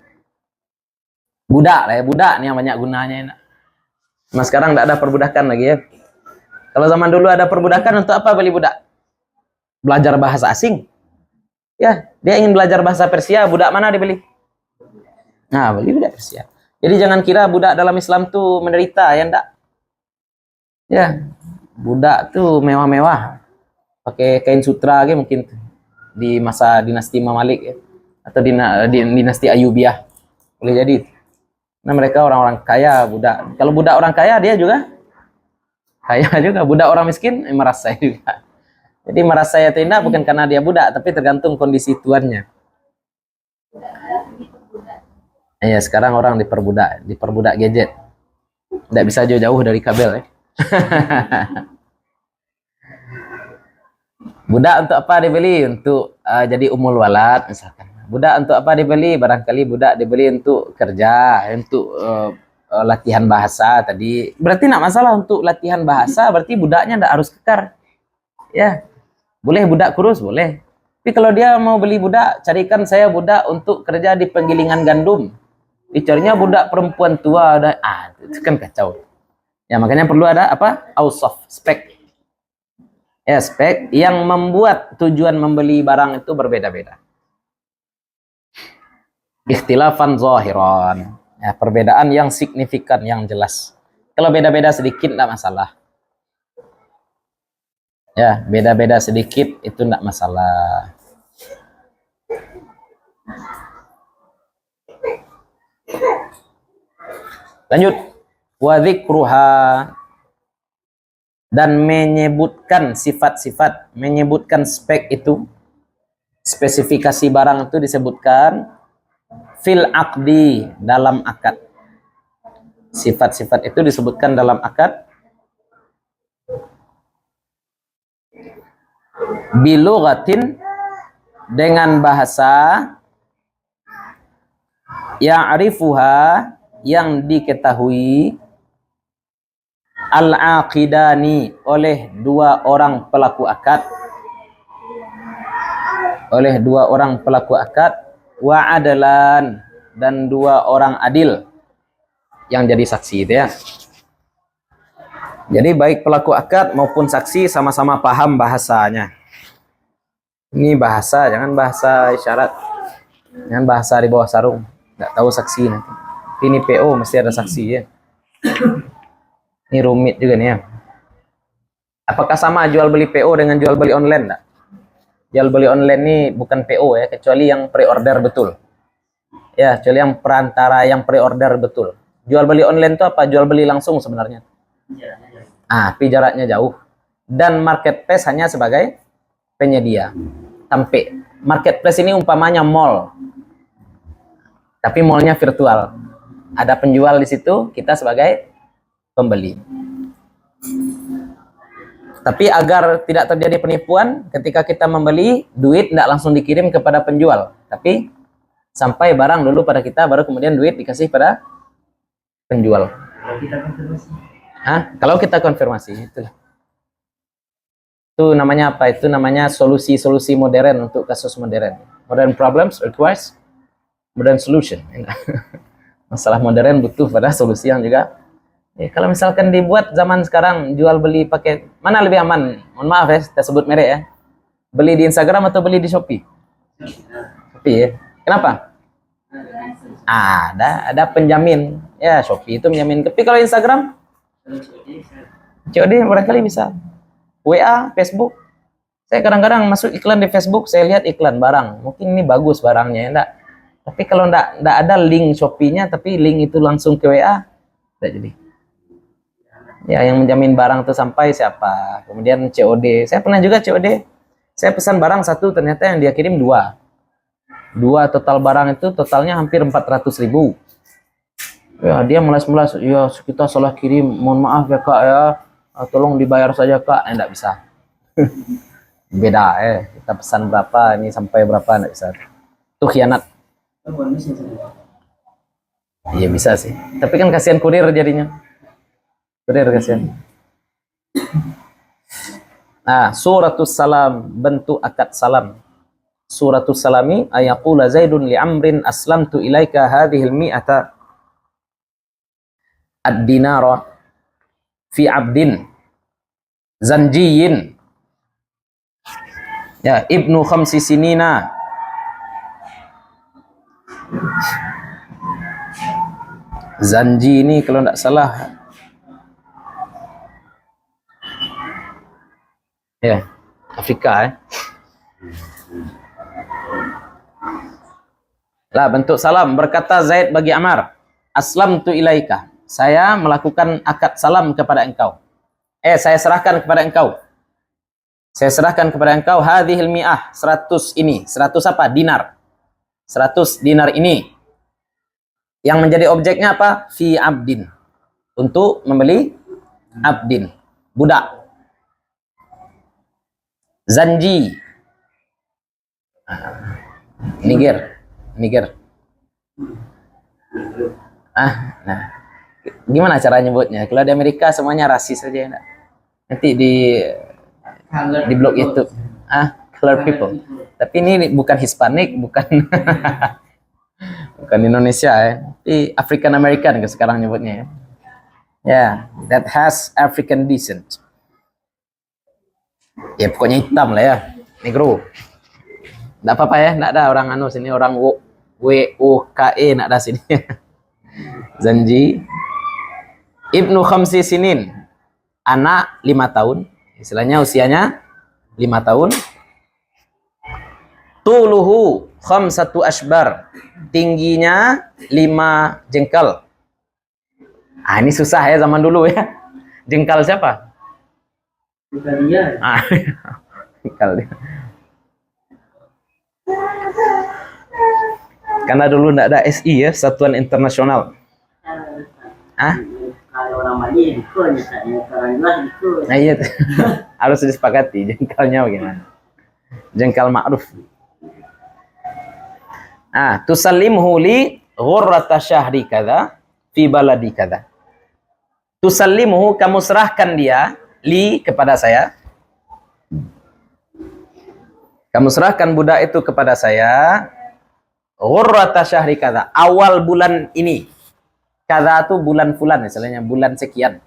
Budak lah ya, budak nih yang banyak gunanya. Nah, sekarang enggak ada perbudakan lagi ya. Kalau zaman dulu ada perbudakan, untuk apa beli budak? Belajar bahasa asing. Ya, dia ingin belajar bahasa Persia, budak mana dibeli? Nah, beli budak Persia. Jadi jangan kira budak dalam Islam tuh menderita, ya enggak. Ya, budak tuh mewah-mewah. Pakai kain sutra gitu mungkin di masa dinasti Mamalik ya, atau di dinasti Ayyubiyah. Boleh jadi. Nah, mereka orang-orang kaya budak. Kalau budak orang kaya dia juga kaya juga. Budak orang miskin merasa juga. Jadi merasa ya tidak bukan karena dia budak, tapi tergantung kondisi tuannya. Iya, sekarang orang diperbudak gadget. Tidak bisa jauh-jauh dari kabel ya. Budak untuk apa dibeli? Untuk jadi umul walad misalkan. Budak untuk apa dibeli? Barangkali budak dibeli untuk kerja, untuk latihan bahasa tadi. Berarti tidak masalah untuk latihan bahasa, berarti budaknya tidak harus kekar. Ya. Boleh budak kurus, boleh. Tapi kalau dia mau beli budak, carikan saya budak untuk kerja di penggilingan gandum. Dicarinya budak perempuan tua, itu kan kacau. Ya, makanya perlu ada apa? Awsaf, spek. Ya, spek yang membuat tujuan membeli barang itu berbeda-beda. Ikhtilafan zahiran. Ya, perbedaan yang signifikan, yang jelas. Kalau beda-beda sedikit tidak masalah. Ya, beda-beda sedikit itu tidak masalah. Lanjut. Wa dzikruha, dan menyebutkan sifat-sifat, menyebutkan spek itu, spesifikasi barang itu disebutkan fil aqdi, dalam akad. Sifat-sifat itu disebutkan dalam akad. Bilughatin, dengan bahasa ya'rifuha, yang diketahui al-aqidani, oleh dua orang pelaku akad, wa adalan, dan dua orang adil yang jadi saksi itu ya. Jadi baik pelaku akad maupun saksi sama-sama paham bahasanya. Ini bahasa, jangan bahasa isyarat, jangan bahasa di bawah sarung, nggak tahu saksi nanti. Ini PO mesti ada saksi ya. Ini rumit juga nih ya. Apakah sama jual beli PO dengan jual beli online? Enggak. Jual beli online ini bukan PO ya, kecuali yang pre-order betul. Ya, kecuali yang perantara yang pre-order betul. Jual beli online itu apa? Jual beli langsung sebenarnya. Tapi jaraknya jauh. Dan marketplace hanya sebagai penyedia. Sampai marketplace ini umpamanya mall. Tapi mallnya virtual. Ada penjual di situ, kita sebagai pembeli. Tapi agar tidak terjadi penipuan, ketika kita membeli, duit tidak langsung dikirim kepada penjual, tapi Sampai barang dulu pada kita, baru kemudian duit dikasih pada penjual. Kalau kita konfirmasi. Kalau kita konfirmasi, itulah. Itu namanya apa? Itu namanya solusi-solusi modern untuk kasus modern. Modern problems requires modern solution. Masalah modern butuh pada solusi yang juga. Kalau misalkan dibuat zaman sekarang jual beli pakai mana lebih aman? Mohon maaf ya, kita sebut merek ya. Beli di Instagram atau beli di Shopee? Shopee ya. Kenapa? Ada penjamin. Ya, Shopee itu menjamin. Tapi kalau Instagram, COD barangkali bisa. WA, Facebook. Saya kadang-kadang masuk iklan di Facebook, saya lihat iklan barang. Mungkin ini bagus barangnya, enggak. Tapi kalau enggak ada link Shopee-nya, tapi link itu langsung ke WA, enggak jadi. Ya, yang menjamin barang itu sampai siapa? Kemudian COD. Saya pernah juga COD. Saya pesan barang satu, ternyata yang dia kirim dua. Dua total barang itu totalnya hampir 400.000. Ya, dia melas-melas. Ya, kita salah kirim. Mohon maaf ya kak ya. Tolong dibayar saja kak. Enggak bisa. Beda kita pesan berapa, ini sampai berapa, enggak bisa. Itu khianat. Iya bisa sih. Tapi kan kasihan kurir jadinya. Kurir kasihan. Nah, suratus salam, bentuk akad salam. Suratus salami ayaqula Zaidun li Amrin aslamtu ilaika hadhil mi'ata ad-dinara fi abdin zanjiyin. Ya, ibnu khamsi sinina. Zanji ini kalau tidak salah ya Afrika Lah, bentuk salam berkata Zaid bagi Amar, aslamtu ilaika, saya melakukan akad salam kepada engkau. Saya serahkan kepada engkau. Saya serahkan kepada engkau hadhil mi'ah, 100 ini. 100 apa? Dinar. 100 dinar ini. Yang menjadi objeknya apa? Fi abdin. Untuk membeli abdin. Budak. Zanji. Niger. Nah. Gimana cara nyebutnya? Kalau di Amerika semuanya rasis saja enggak? Nanti di blog YouTube. Color people. Tapi ini bukan Hispanic, bukan bukan Indonesia Tapi African American sekarang nyebutnya ya. That has African descent. Ya pokoknya hitam lah ya. Negro. Enggak apa-apa ya, enggak ada orang sini, orang WUKE enggak ada sini. Zanji Ibnu khamsi sinin, anak 5 tahun, istilahnya usianya 5 tahun. Tuluhu khamsatu ashbar, tingginya 5 jengkal. Ini susah ya zaman dulu ya. Jengkal siapa? Bukan dia. Jengkal dia. Karena dulu enggak ada SI ya, Satuan Internasional. Kalau orang Mali ikut, orang luar ikut. Nah iya tuh. Harus disepakati jengkalnya bagaimana. Jengkal ma'ruf. Tusallimhu li ghurrata syahri kadza fi baladi kadza. Tusallimhu, kamu serahkan dia li kepada saya. Kamu serahkan budak itu kepada saya. Ghurrata syahri kadza, awal bulan ini. Kadza itu bulan fulan, misalnya bulan sekian.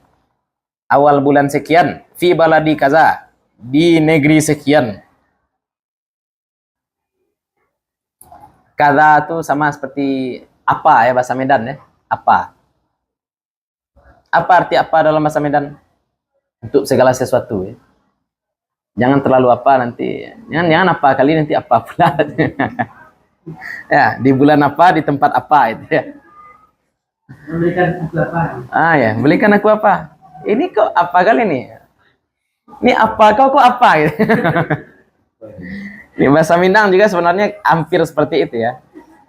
Awal bulan sekian, fi baladi kaza, di negeri sekian. Kadza itu sama seperti apa ya bahasa Medan ya? Apa? Apa arti apa dalam bahasa Medan? Untuk segala sesuatu ya. Jangan terlalu apa nanti. Jangan apa kali nanti apa pula. Ya, di bulan apa, di tempat apa itu ya. Memberikan aku apa? Ya, belikan aku apa? Ini kok apa kali nih? Ini apa kok apa gitu. Di bahasa Minang juga sebenarnya hampir seperti itu ya.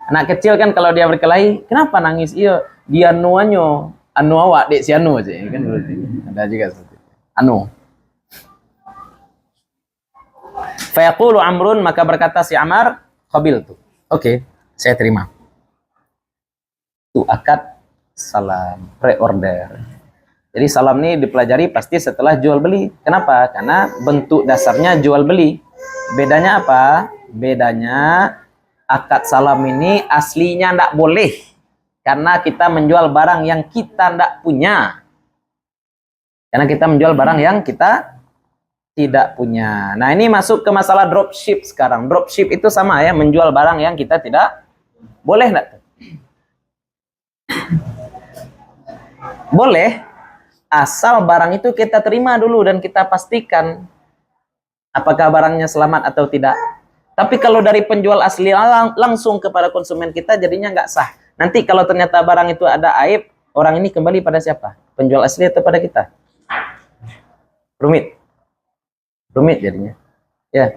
Anak kecil kan kalau dia berkelahi, kenapa nangis? Iya, dia anu awak dek si anu aja kan dulu. Ada juga seperti itu. Anu. Fayaqulu Amrun, maka berkata si Amar, qabiltu. Oke, saya terima. Itu akad salam, pre-order. Jadi salam ini dipelajari pasti setelah jual beli. Kenapa? Karena bentuk dasarnya jual beli. Bedanya apa? Bedanya akad salam ini aslinya ndak boleh. Karena kita menjual barang yang kita ndak punya. Karena kita menjual barang yang kita tidak punya. Nah, ini masuk ke masalah dropship sekarang. Dropship itu sama ya, menjual barang yang kita tidak boleh enggak? Boleh, asal barang itu kita terima dulu dan kita pastikan apakah barangnya selamat atau tidak. Tapi kalau dari penjual asli langsung kepada konsumen kita jadinya nggak sah. Nanti kalau ternyata barang itu ada aib, orang ini kembali pada siapa? Penjual asli atau pada kita? Rumit. Rumit jadinya. Ya.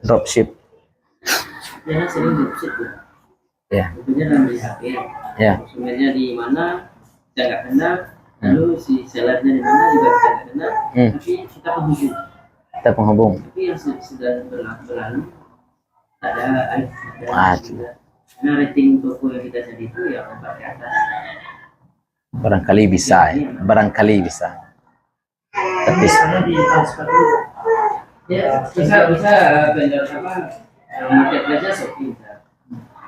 Dropship. Ya, sering dropship ya. Ya. Tentunya dalam beli HP. Ya. Konsumennya di mana kita nggak kenal, lalu si sellernya di mana juga kita nggak kenal, tapi kita penghubung. Kita penghubung. Tapi yang sudah berlalu ada karena rating toko yang kita jadi itu ya 4 ke atas. Barangkali bisa ya. Barangkali bisa. Tapi Karena di transfer dulu. Ya, bisa vendor apa marketplace-nya Shopee.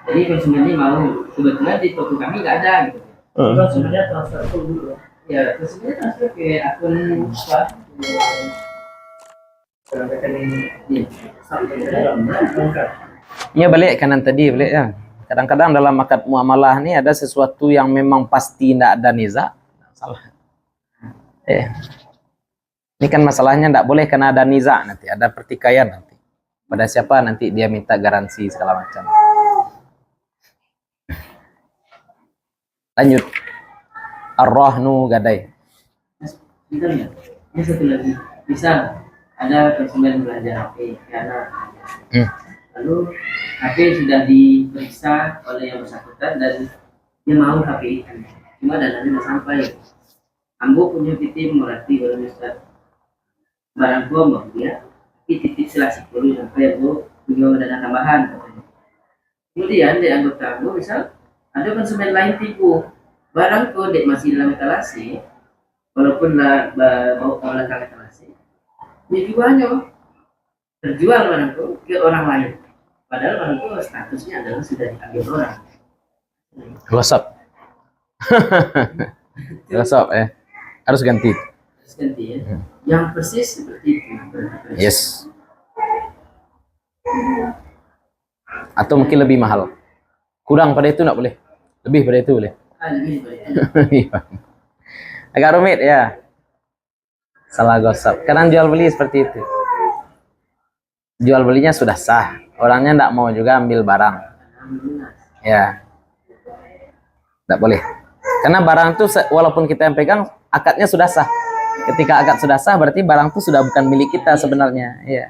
Jadi konsumennya mau kebetulan di toko kami nggak ada gitu. Konsumennya transfer dulu. Ya, konsumennya transfer ke akun apa? Rekening ya balik kanan tadi balik ya. Kadang-kadang dalam akad muamalah ini ada sesuatu yang memang pasti tidak ada niza. Salah. Ini kan masalahnya tidak boleh karena ada niza nanti, ada pertikaian nanti. Pada siapa nanti dia minta garansi segala macam. Lanjut. Ar-rahnu gadai. Bentar ya. Ini satu lagi. Misal ada konsumen belanja HP karena lalu HP sudah diperiksa oleh yang bersangkutan dan dia mau HP itu. Cuma dananya sudah sampai. Ambo punya titip merati oleh Ustaz. Barang gua mau dia, tapi titip selasi dulu sampai Ambo punya dana tambahan. Kemudian di anggota Ambo misal ada konsumen lain tipu barang tuh dek masih dalam etalase, walaupun bawa dalam etalase, dia jualnya terjual barang tuh ke orang lain, padahal barang tuh statusnya adalah sudah diambil orang. Gosok. Gosok harus ganti. Terus ganti ya, yang persis seperti itu. Yes. Atau mungkin lebih mahal. Kurang pada itu nggak boleh. Lebih pada itu boleh. Lebih baik. Agak rumit ya. Salah gosok. Kadang jual beli seperti itu. Jual belinya sudah sah. Orangnya nggak mau juga ambil barang. Ya. Nggak boleh. Karena barang itu walaupun kita yang pegang, akadnya sudah sah. Ketika akad sudah sah berarti barang itu sudah bukan milik kita sebenarnya. Ya.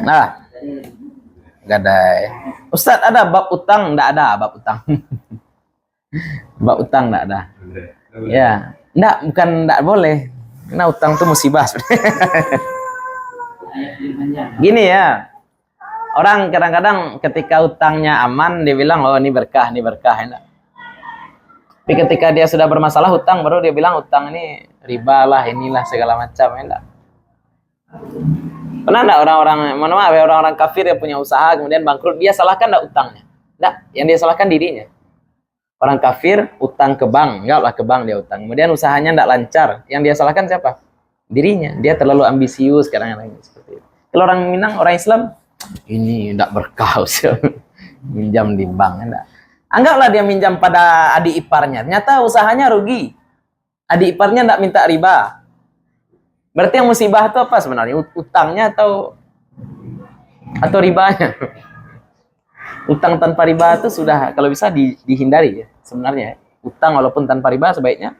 Nah, gadai. Ustadz ada bab utang? Nggak ada bab utang. Bab utang nggak ada. Ya, bukan nggak boleh. Karena utang itu musibah. Gini ya, orang kadang-kadang ketika utangnya aman dia bilang oh ini berkah, ini berkah. Enak. Tapi ketika dia sudah bermasalah hutang baru dia bilang utang ini riba lah, inilah segala macam. Enak. Pernah enggak orang-orang kafir yang punya usaha kemudian bangkrut, dia salahkan enggak utangnya? Enggak, yang dia salahkan dirinya. Orang kafir utang ke bank, enggaklah ke bank dia utang. Kemudian usahanya enggak lancar, yang dia salahkan siapa? Dirinya. Dia terlalu ambisius kadang-kadang seperti itu. Kalau orang Minang, orang Islam, ini enggak berkah minjam di bank, enggak. Anggaplah dia minjam pada adik iparnya, ternyata usahanya rugi. Adik iparnya enggak minta riba. Berarti yang musibah itu apa sebenarnya? Utangnya atau ribanya? Utang tanpa riba itu sudah kalau bisa dihindari ya sebenarnya. Utang walaupun tanpa riba sebaiknya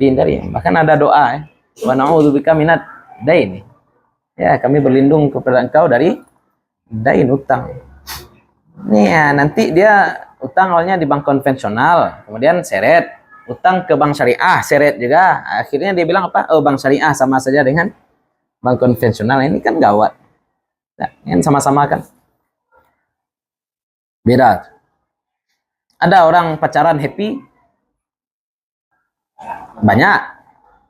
dihindari. Bahkan ada doa wa na'udzubika minad dain. Ya, kami berlindung kepada engkau dari dain utang. Nih ya, nanti dia utang awalnya di bank konvensional, kemudian seret. Utang ke bank syariah, seret juga. Akhirnya dia bilang apa? Oh, bank syariah sama saja dengan bank konvensional ini kan gawat. Nah, kan sama-sama kan beda. Ada orang pacaran happy, banyak.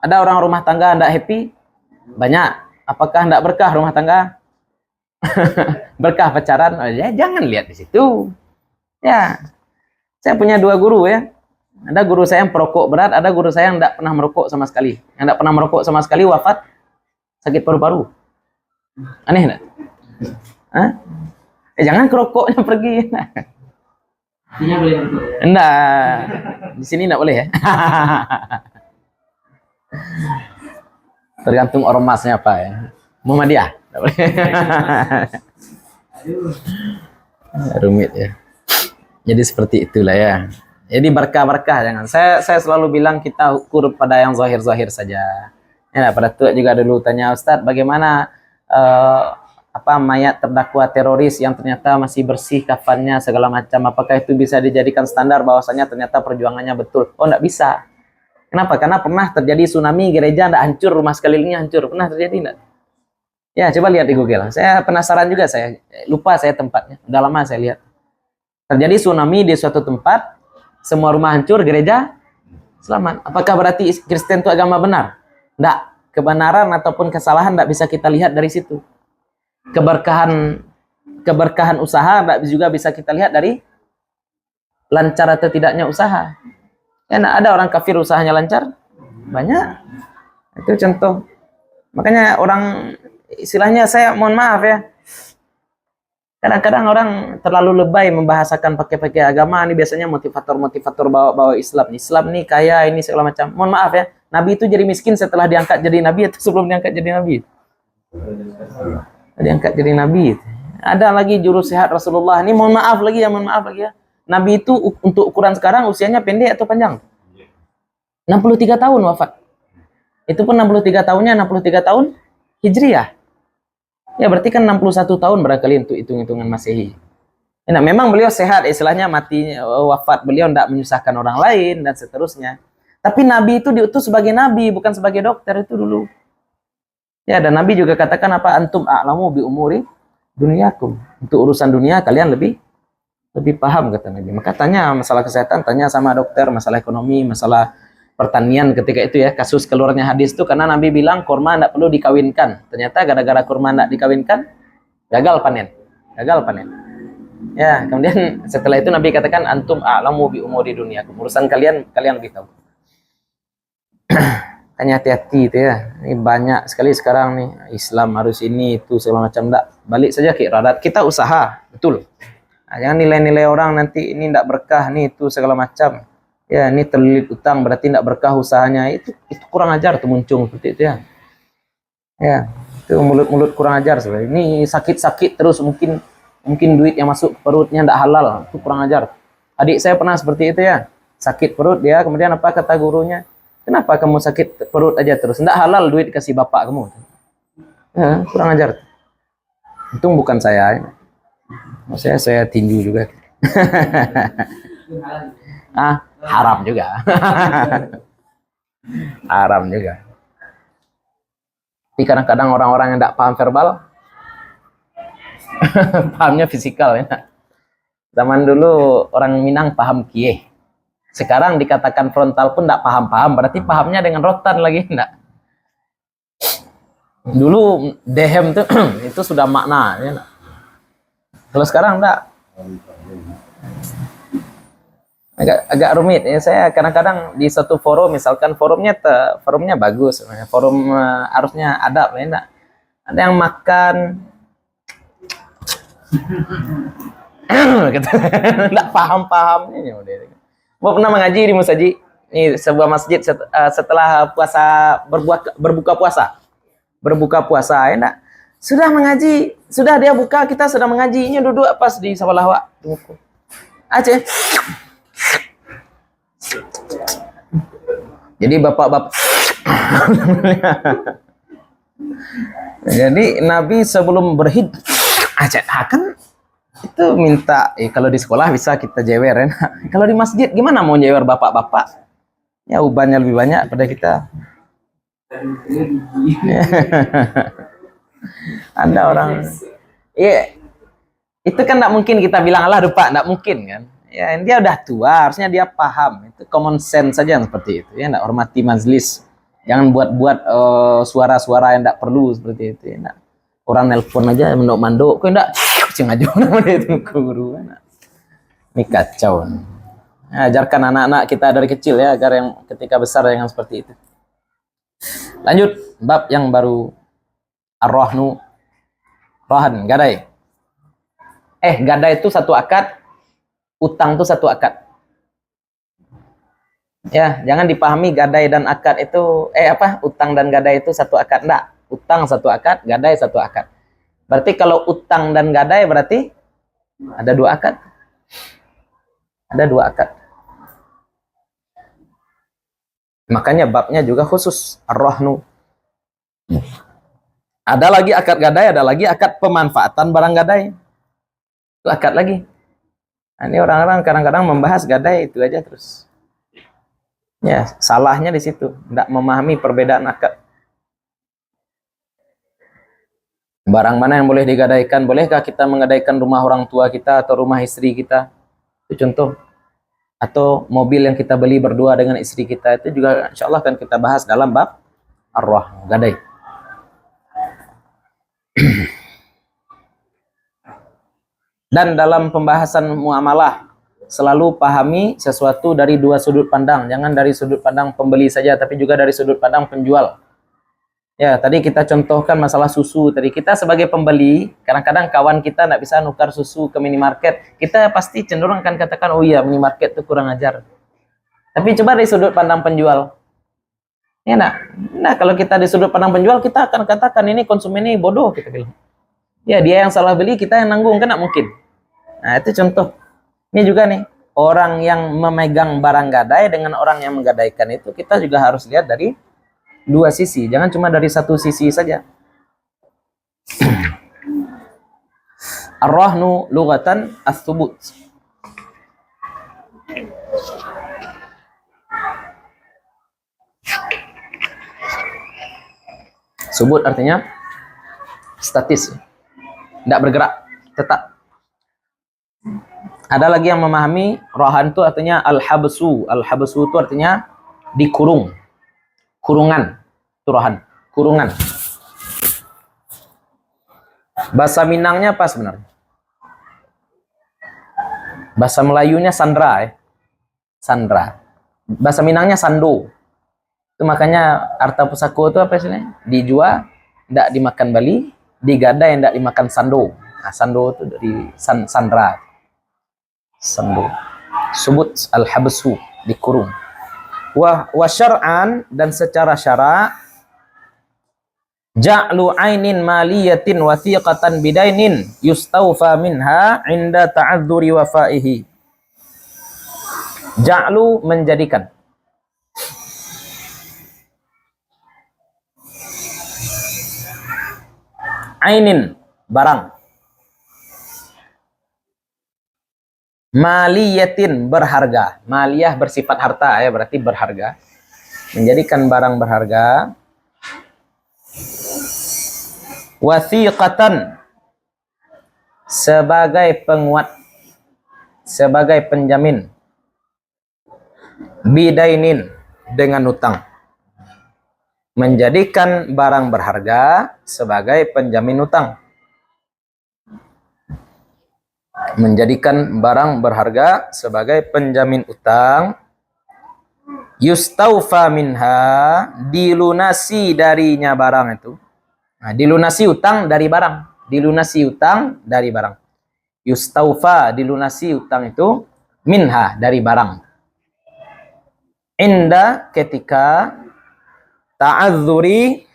Ada orang rumah tangga tidak happy, banyak. Apakah tidak berkah rumah tangga? Berkah pacaran? Oh, ya, jangan lihat di situ. Ya, saya punya 2 guru ya. Ada guru saya yang perokok berat, ada guru saya yang tidak pernah merokok sama sekali. Yang tidak pernah merokok sama sekali wafat sakit paru-paru. Aneh enggak? Hah? Jangan kerokoknya pergi. Artinya boleh berdoa. Enggak. Di sini enggak boleh ya. Tergantung ormasnya apa ya. Muhammadiyah. Enggak boleh. Rumit ya. Jadi seperti itulah ya. Jadi berkah-berkah jangan. Saya selalu bilang kita ukur pada yang zahir-zahir saja. Ya, pada itu juga dulu tanya Ustadz, bagaimana mayat terdakwa teroris yang ternyata masih bersih kafannya segala macam, apakah itu bisa dijadikan standar bahwasanya ternyata perjuangannya betul? Oh, enggak bisa. Kenapa? Karena pernah terjadi tsunami, gereja enggak hancur, rumah sekelilingnya hancur. Pernah terjadi enggak? Ya, coba lihat di Google. Saya penasaran juga, saya lupa saya tempatnya. Udah lama saya lihat. Terjadi tsunami di suatu tempat, semua rumah hancur, gereja selamat. Apakah berarti Kristen itu agama benar? Enggak. Kebenaran ataupun kesalahan enggak bisa kita lihat dari situ. Keberkahan usaha enggak juga bisa kita lihat dari lancar atau tidaknya usaha. Ya, ada orang kafir usahanya lancar? Banyak. Itu contoh. Makanya orang, istilahnya saya mohon maaf ya, kadang-kadang orang terlalu lebay membahasakan pakai agama. Ini biasanya motivator bawa Islam. Islam nih kaya, ini segala macam. Mohon maaf ya, Nabi itu jadi miskin setelah diangkat jadi Nabi atau sebelum diangkat jadi Nabi? Diangkat jadi Nabi. Ada lagi juru sehat Rasulullah. Ini mohon maaf lagi ya. Nabi itu untuk ukuran sekarang usianya pendek atau panjang? 63 tahun wafat. Itu pun 63 tahunnya 63 tahun Hijriah. Ya berarti kan 61 tahun barangkali untuk hitung-hitungan Masehi. Nah, memang beliau sehat, istilahnya matinya wafat beliau tidak menyusahkan orang lain dan seterusnya. Tapi Nabi itu diutus sebagai Nabi, bukan sebagai dokter itu dulu. Ya, dan Nabi juga katakan apa? Antum a'lamu bi umuri dunyakum. Untuk urusan dunia kalian lebih paham, kata Nabi. Maka tanya masalah kesehatan, tanya sama dokter, masalah ekonomi, masalah pertanian ketika itu ya, kasus keluarnya hadis itu karena Nabi bilang kurma tidak perlu dikawinkan. Ternyata gara-gara kurma tidak dikawinkan, gagal panen. Ya, kemudian setelah itu Nabi katakan antum a'lamu bi umuri dunyakum. Urusan kalian lebih tahu. Hanya hati-hati itu ya. Ini banyak sekali sekarang nih Islam harus ini itu segala macam. Enggak, balik saja ke iradat. Kita usaha, betul. Nah, jangan nilai-nilai orang nanti ini enggak berkah nih itu segala macam. Ya, ini terlilit utang berarti enggak berkah usahanya. Itu kurang ajar tuh muncul seperti itu ya. Ya, itu mulut-mulut kurang ajar sebenarnya. Ini sakit-sakit terus mungkin duit yang masuk ke perutnya enggak halal. Itu kurang ajar. Adik saya pernah seperti itu ya. Sakit perut dia, kemudian apa kata gurunya? Kenapa kamu sakit perut aja terus? Enggak halal duit kasih bapak kamu. Ya, kurang ajar. Untung bukan saya. Maksudnya saya tinju juga. Haram juga. Haram juga. Tapi kadang-kadang orang-orang yang tidak paham verbal, pahamnya fisikal ya. Zaman dulu orang Minang paham kie. Sekarang dikatakan frontal pun tidak paham-paham, berarti pahamnya dengan rotan lagi enggak. Dulu dehem tuh itu sudah makna ya. Kalau sekarang enggak. Agak rumit ya. Saya kadang-kadang di satu forum, misalkan forumnya bagus, forum harusnya adab ya enggak. Ada yang makan gitu. Enggak paham-paham ini udah. Mau pernah mengaji di Musaji, ini sebuah masjid setelah puasa berbuka puasa, ya enggak? Sudah mengaji, sudah dia buka, kita sudah mengaji, ini duduk pas di sebelah awak. Aceh. Jadi bapak-bapak. Jadi Nabi sebelum Aceh kan itu minta, kalau di sekolah bisa kita jewer ya. Kalau di masjid gimana mau jewer bapak-bapak? Ya ubannya lebih banyak pada kita. Ada orang, iya, itu kan tidak mungkin kita bilang Allah lupa, tidak mungkin kan. Ya, dia udah tua, harusnya dia paham. Itu common sense saja yang seperti itu. Ya, tidak hormati majelis. Jangan buat-buat suara-suara yang tidak perlu seperti itu. Ya, nggak. Orang nelpon aja manduk-manduk, kok tidak sengaja namanya itu guru. Nah, ini kacau. Nah, ajarkan anak-anak kita dari kecil ya, agar yang ketika besar yang seperti itu. Lanjut, bab yang baru. Ar-rahnu, rahan, gadai. Gadai itu satu akad, utang itu satu akad. Ya, jangan dipahami gadai dan akad itu, utang dan gadai itu satu akad. Enggak, utang satu akad, gadai satu akad. Berarti kalau utang dan gadai berarti ada dua akad. Ada dua akad. Makanya babnya juga khusus, ar-rahnu. Ada lagi akad gadai, ada lagi akad pemanfaatan barang gadai. Itu akad lagi. Nah, ini orang-orang kadang-kadang membahas gadai itu aja terus. Ya, salahnya di situ, tidak memahami perbedaan akad. Barang mana yang boleh digadaikan? Bolehkah kita menggadaikan rumah orang tua kita atau rumah istri kita? Itu contoh. Atau mobil yang kita beli berdua dengan istri kita, itu juga insya Allah akan kita bahas dalam bab ar-rahnu, gadai. Dan dalam pembahasan muamalah selalu pahami sesuatu dari dua sudut pandang, jangan dari sudut pandang pembeli saja, tapi juga dari sudut pandang penjual. Ya, tadi kita contohkan masalah susu. Tadi kita sebagai pembeli, kadang-kadang kawan kita tidak bisa nukar susu ke minimarket, kita pasti cenderung akan katakan, oh iya minimarket itu kurang ajar. Tapi coba dari sudut pandang penjual, ya nah kalau kita di sudut pandang penjual, kita akan katakan ini konsumen ini bodoh, kita bilang. Ya, dia yang salah beli, kita yang nanggung, kan tidak mungkin. Nah, itu contoh. Ini juga nih, orang yang memegang barang gadai dengan orang yang menggadaikan itu, kita juga harus lihat dari dua sisi, jangan cuma dari satu sisi saja. Ar-rahnu lughatan ats-tsubut. Subut artinya statis, tidak bergerak, tetap. Ada lagi yang memahami rahan itu artinya al-habsu. Al-habsu itu artinya dikurung. Kurungan. Itu rahan. Kurungan. Bahasa Minangnya apa sebenarnya? Bahasa Melayunya sandra. Sandra. Bahasa Minangnya sando. Itu makanya harta pusako itu apa sih? Dijual, tidak dimakan bali. Digadai, tidak dimakan sando. Nah, sando itu dari sandra. Sando. Subut al-habsu, dikurung. Wa syar'an, dan secara syara, ja'lu ainin maliyatin wathiqatan bidainin yustawfa minha inda ta'adzuri wafaihi. Ja'lu, menjadikan. Ainin, barang. Maliyatin, berharga. Maliyah bersifat harta, ya, berarti berharga. Menjadikan barang berharga. Wathiqatan, sebagai penguat, sebagai penjamin. Bidainin, dengan utang. Menjadikan barang berharga sebagai penjamin utang. Menjadikan barang berharga sebagai penjamin utang. Yustaufa minha, dilunasi darinya barang itu. Nah, dilunasi utang dari barang. Dilunasi utang dari barang. Yustaufa, dilunasi utang itu minha, dari barang. Inda, ketika ta'adzuri,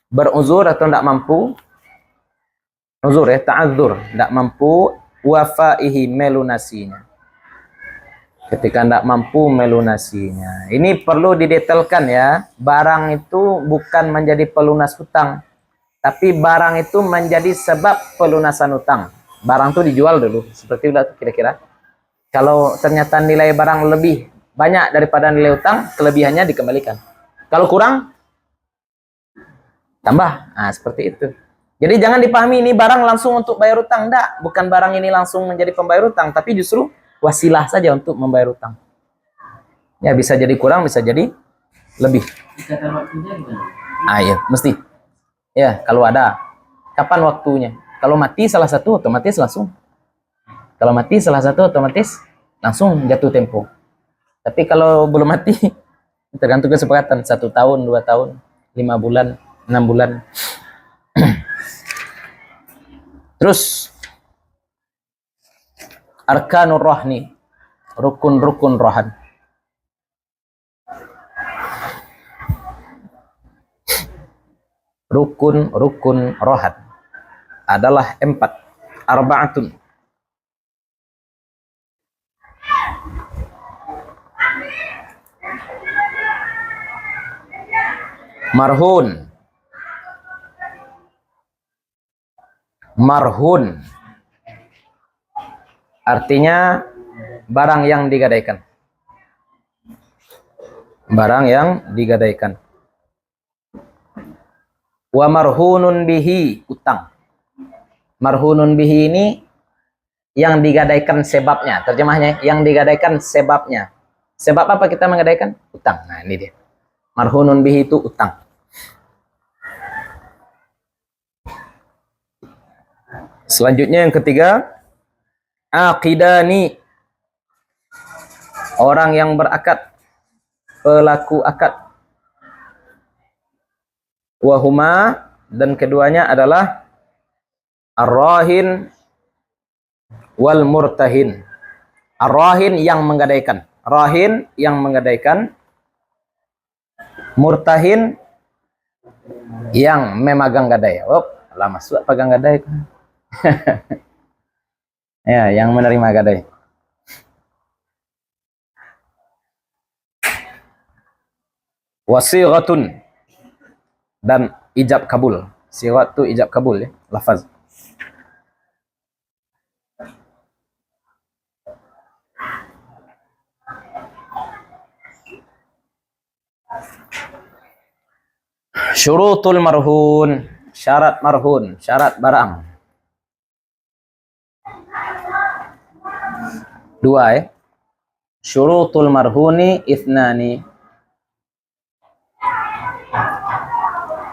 beruzur atau tidak mampu. Uzur ya, ta'adzur, tidak mampu. Wafaihi, melunasinya. Ketika tidak mampu melunasinya. Ini perlu didetailkan ya. Barang itu bukan menjadi pelunas hutang, tapi barang itu menjadi sebab pelunasan hutang. Barang itu dijual dulu. Seperti itu kira-kira. Kalau ternyata nilai barang lebih banyak daripada nilai hutang, kelebihannya dikembalikan. Kalau kurang, tambah. Nah, seperti itu. Jadi jangan dipahami ini barang langsung untuk bayar utang. Enggak, bukan barang ini langsung menjadi pembayar utang, tapi justru wasilah saja untuk membayar utang. Ya, bisa jadi kurang, bisa jadi lebih. Ikatan waktunya gimana? Ah, iya, mesti. Ya, kalau ada. Kapan waktunya? Kalau mati salah satu, otomatis langsung. Kalau mati salah satu, otomatis langsung jatuh tempo. Tapi kalau belum mati, tergantung kesepakatan. 1 tahun, 2 tahun, 5 bulan, 6 bulan. Terus arkanur rohani, rukun-rukun rohan. Rukun-rukun rohan adalah 4. Arba'atun. Marhun. Marhun artinya barang yang digadaikan. Barang yang digadaikan. Wa marhunun bihi, utang. Marhunun bihi ini yang digadaikan sebabnya. Terjemahnya, yang digadaikan sebabnya. Sebab apa kita menggadaikan? Utang. Nah, ini dia. Marhunun bihi itu utang. Selanjutnya yang ketiga, aqidani, orang yang berakad, pelaku akad. Wahuma, dan keduanya adalah ar-rahin wal murtahin. Ar-rahin yang menggadaikan, rahin yang menggadaikan, murtahin yang memegang gadai. Oh, lama sudah pegang gadai. Ya, yang menerima gadai. Wasighatun, dan ijab kabul. Sighat itu ijab kabul ya, lafaz. Syurutul marhun, syarat marhun, syarat barang. 2 ya. Syurutul marhuni ithnani.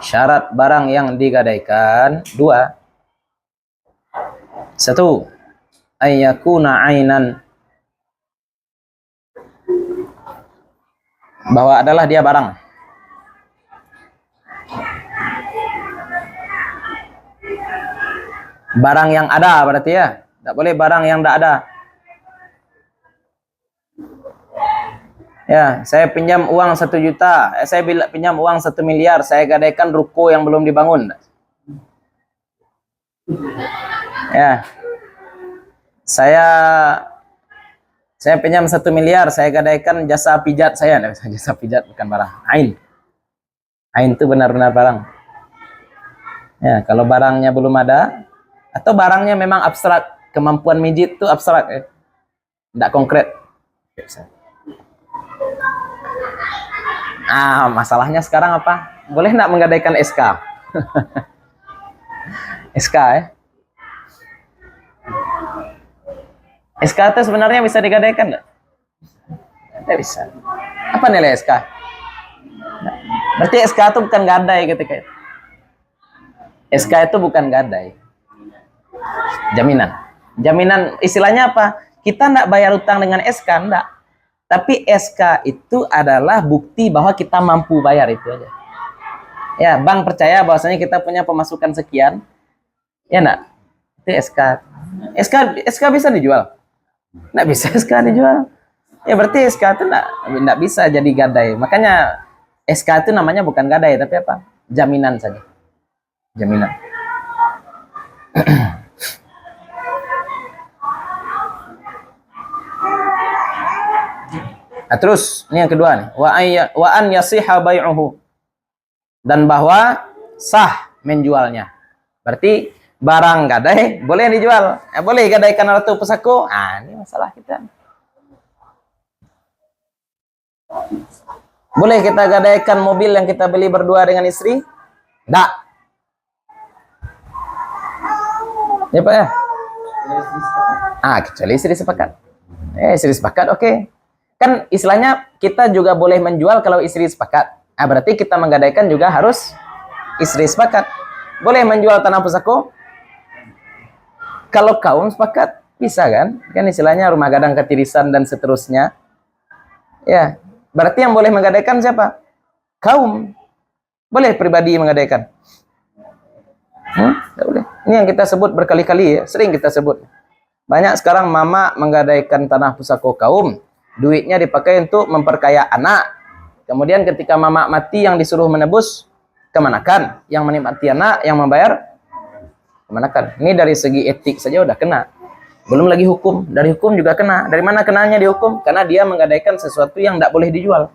Syarat barang yang digadaikan 2. 1. Ayyakuna ainan, bahwa adalah dia barang. Barang yang ada berarti ya. Tidak boleh barang yang tidak ada. Ya, saya pinjam uang 1 juta, saya pinjam uang 1 miliar, saya gadaikan ruko yang belum dibangun. Ya, saya pinjam 1 miliar, saya gadaikan jasa pijat saya. Jasa pijat bukan barang, ain. Ain itu benar-benar barang. Ya, kalau barangnya belum ada, atau barangnya memang abstrak, kemampuan mijit itu abstrak, ya. Tidak konkret. Ah, masalahnya sekarang apa? Boleh nggak menggadaikan SK? SK ya. SK itu sebenarnya bisa digadaikan nggak? Tidak bisa. Apa nilai SK? Berarti SK itu bukan gadai ketika itu. SK itu bukan gadai. Jaminan. Jaminan istilahnya apa? Kita nggak bayar utang dengan SK, enggak. Tapi SK itu adalah bukti bahwa kita mampu bayar, itu aja. Ya, bank percaya bahwasanya kita punya pemasukan sekian. Ya enggak? Itu SK. SK bisa dijual? Enggak bisa SK dijual. Ya berarti SK itu enggak bisa jadi gadai. Makanya SK itu namanya bukan gadai, tapi apa? Jaminan saja. Jaminan. Nah, terus ini yang kedua nih, wa an yasiha bai'uhu, dan bahwa sah menjualnya. Berarti barang gadai boleh dijual, boleh gadaikan ratu pesaku. Ah, ini masalah kita. Boleh kita gadaikan mobil yang kita beli berdua dengan istri, Enggak. Ya Pak ya? Kecuali istri sepakat. Istri sepakat, oke. Kan istilahnya kita juga boleh menjual kalau istri sepakat. Berarti kita menggadaikan juga harus istri sepakat. Boleh menjual tanah pusako. Kalau kaum sepakat, bisa kan? Kan istilahnya rumah gadang ketirisan dan seterusnya. Ya, berarti yang boleh menggadaikan siapa? Kaum. Boleh pribadi menggadaikan. Tidak boleh. Ini yang kita sebut berkali-kali ya, sering kita sebut. Banyak sekarang mama menggadaikan tanah pusako kaum, duitnya dipakai untuk memperkaya anak. Kemudian ketika mama mati yang disuruh menebus kemanakan, yang menikmati anak, yang membayar kemanakan. Ini dari segi etik saja udah kena. Belum lagi hukum, dari hukum juga kena. Dari mana kenanya dihukum? Karena dia menggadaikan sesuatu yang tidak boleh dijual.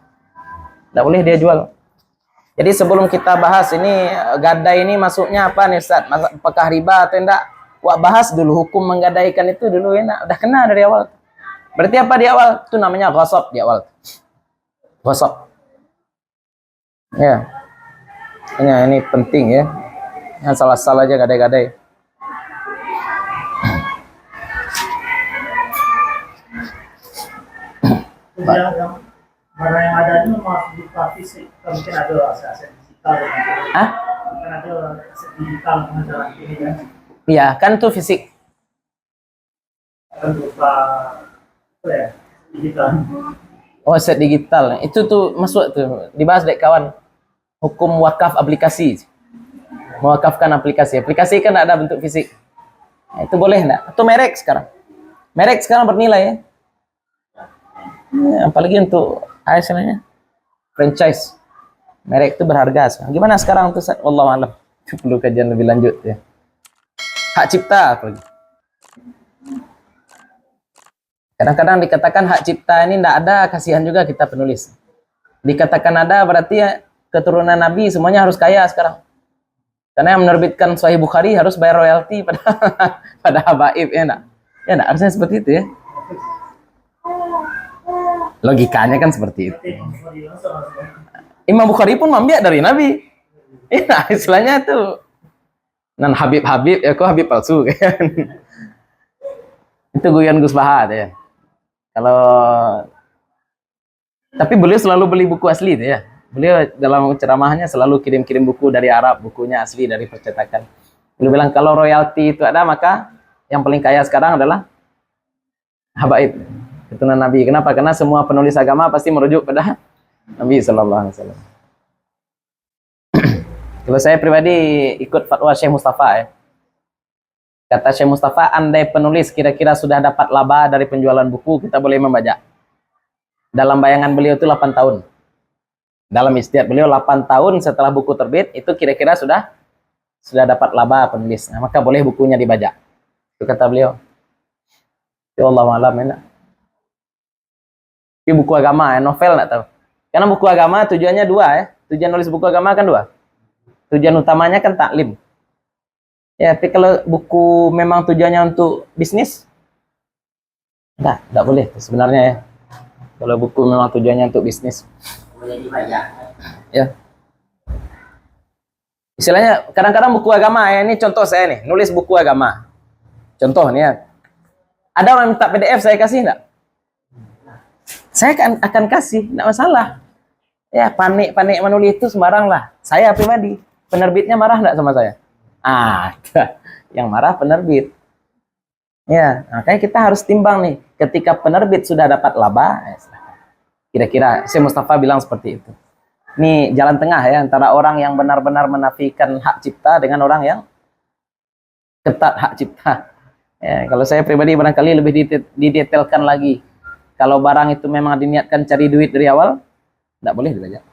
Tidak boleh dia jual. Jadi sebelum kita bahas ini gadai ini masuknya apa nih Ustaz? Apakah riba atau enggak? Wah, bahas dulu hukum menggadaikan itu dulu enak. Udah kena dari awal. Berarti apa di awal? Itu namanya ghasab di awal. Ghasab. Ya. Ini penting ya. Yang salah-salah aja gadai-gadai. Yang barang yang ada ini memang digital fisik, mungkin ada aset digital, mungkin ada aset digital pengejaran ini kan? Iya, kan itu fisik. Kan berupa apa ya, digital. Oh, aset digital. Itu tuh masuk tuh dibahas dek kawan. Hukum wakaf aplikasi. Mewakafkan aplikasi. Aplikasi kan ada bentuk fisik. Itu boleh enggak? Atau merek sekarang. Merek sekarang bernilai ya. Apalagi untuk istilahnya franchise. Merek itu berharga. Gimana sekarang tuh? Wallahu a'lam. Itu perlu kajian lebih lanjut ya. Hak cipta apalagi. Kadang-kadang dikatakan hak cipta ini tidak ada, kasihan juga kita penulis. Dikatakan ada berarti ya, keturunan Nabi semuanya harus kaya sekarang. Karena yang menerbitkan Sahih Bukhari harus bayar royalti pada pada habaib ya enggak? Ya enggak, harusnya seperti itu ya. Logikanya kan seperti itu. Imam Bukhari pun mambiak dari Nabi. Nah, istilahnya tuh nan Habib ya kok Habib palsu kan. Itu guyon Gus Bahat ya. Kalau tapi beliau selalu beli buku asli itu ya. Beliau dalam ceramahnya selalu kirim-kirim buku dari Arab, bukunya asli dari percetakan. Beliau bilang kalau royalti itu ada maka yang paling kaya sekarang adalah habaib. Keturunan Nabi. Kenapa? Karena semua penulis agama pasti merujuk pada Nabi Sallallahu Alaihi Wasallam. Kalau saya pribadi ikut fatwa Syekh Mustafa ya. Kata Syekh Mustafa, andai penulis kira-kira sudah dapat laba dari penjualan buku, kita boleh membajak. Dalam bayangan beliau itu 8 tahun. Dalam istiadat beliau 8 tahun setelah buku terbit, itu kira-kira sudah dapat laba penulis. Nah, maka boleh bukunya dibajak. Itu kata beliau. Ya Allah alam enak. Di buku agama ya, novel nggak tahu. Karena buku agama tujuannya dua ya. Tujuan nulis buku agama kan dua. Tujuan utamanya kan taklim. Ya, tapi kalau buku memang tujuannya untuk bisnis, enggak boleh sebenarnya ya. Kalau buku memang tujuannya untuk bisnis, Boleh dibajak. ya. Istilahnya kadang-kadang buku agama ya, ini contoh saya nih, nulis buku agama. Contoh nih ya. Ada orang minta PDF saya kasih enggak? Saya akan kasih, enggak masalah. Ya, panik menulis itu sembarang lah. Saya pribadi, penerbitnya marah enggak sama saya? Yang marah penerbit. Ya, makanya kita harus timbang nih. Ketika penerbit sudah dapat laba, kira-kira Syekh Mustafa bilang seperti itu. Ini jalan tengah ya antara orang yang benar-benar menafikan hak cipta dengan orang yang ketat hak cipta. Ya, kalau saya pribadi barangkali lebih didetailkan lagi. Kalau barang itu memang diniatkan cari duit dari awal, tidak boleh dibajak.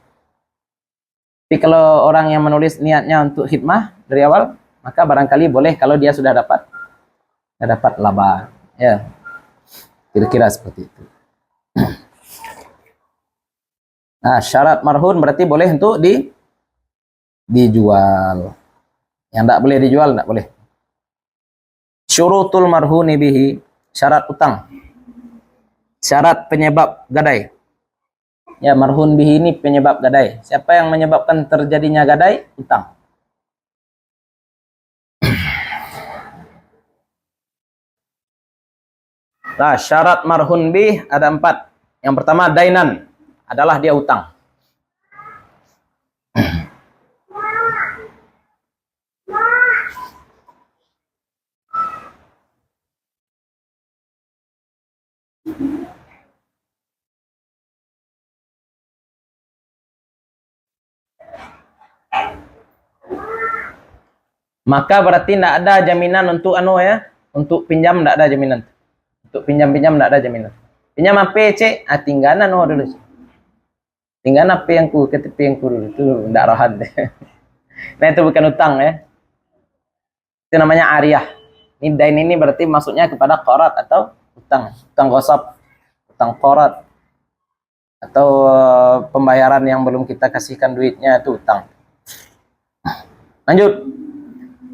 Tapi kalau orang yang menulis niatnya untuk khidmah dari awal, maka barangkali boleh kalau dia sudah dapat laba. Ya, kira-kira seperti itu. Nah, syarat marhun berarti boleh untuk dijual. Yang tidak boleh dijual, tidak boleh. Syurutul marhuni bihi, syarat utang. Syarat penyebab gadai. Ya, marhun bihi ini penyebab gadai. Siapa yang menyebabkan terjadinya gadai? Utang. Nah, syarat marhun bih ada 4. Yang pertama dainan, adalah dia utang. Maka berarti tidak ada jaminan untuk untuk pinjam, tidak ada jaminan. Untuk pinjam tidak ada jaminan. Pinjam apa cek? Tinggalan dulu. Tinggalan apa yang ku KTP yang ku dulu itu tidak rohan. Nah itu bukan utang ya. Itu namanya ariyah. Ini dain ini berarti maksudnya kepada qarat atau utang, utang qasab, utang qarat atau pembayaran yang belum kita kasihkan duitnya itu utang. Lanjut.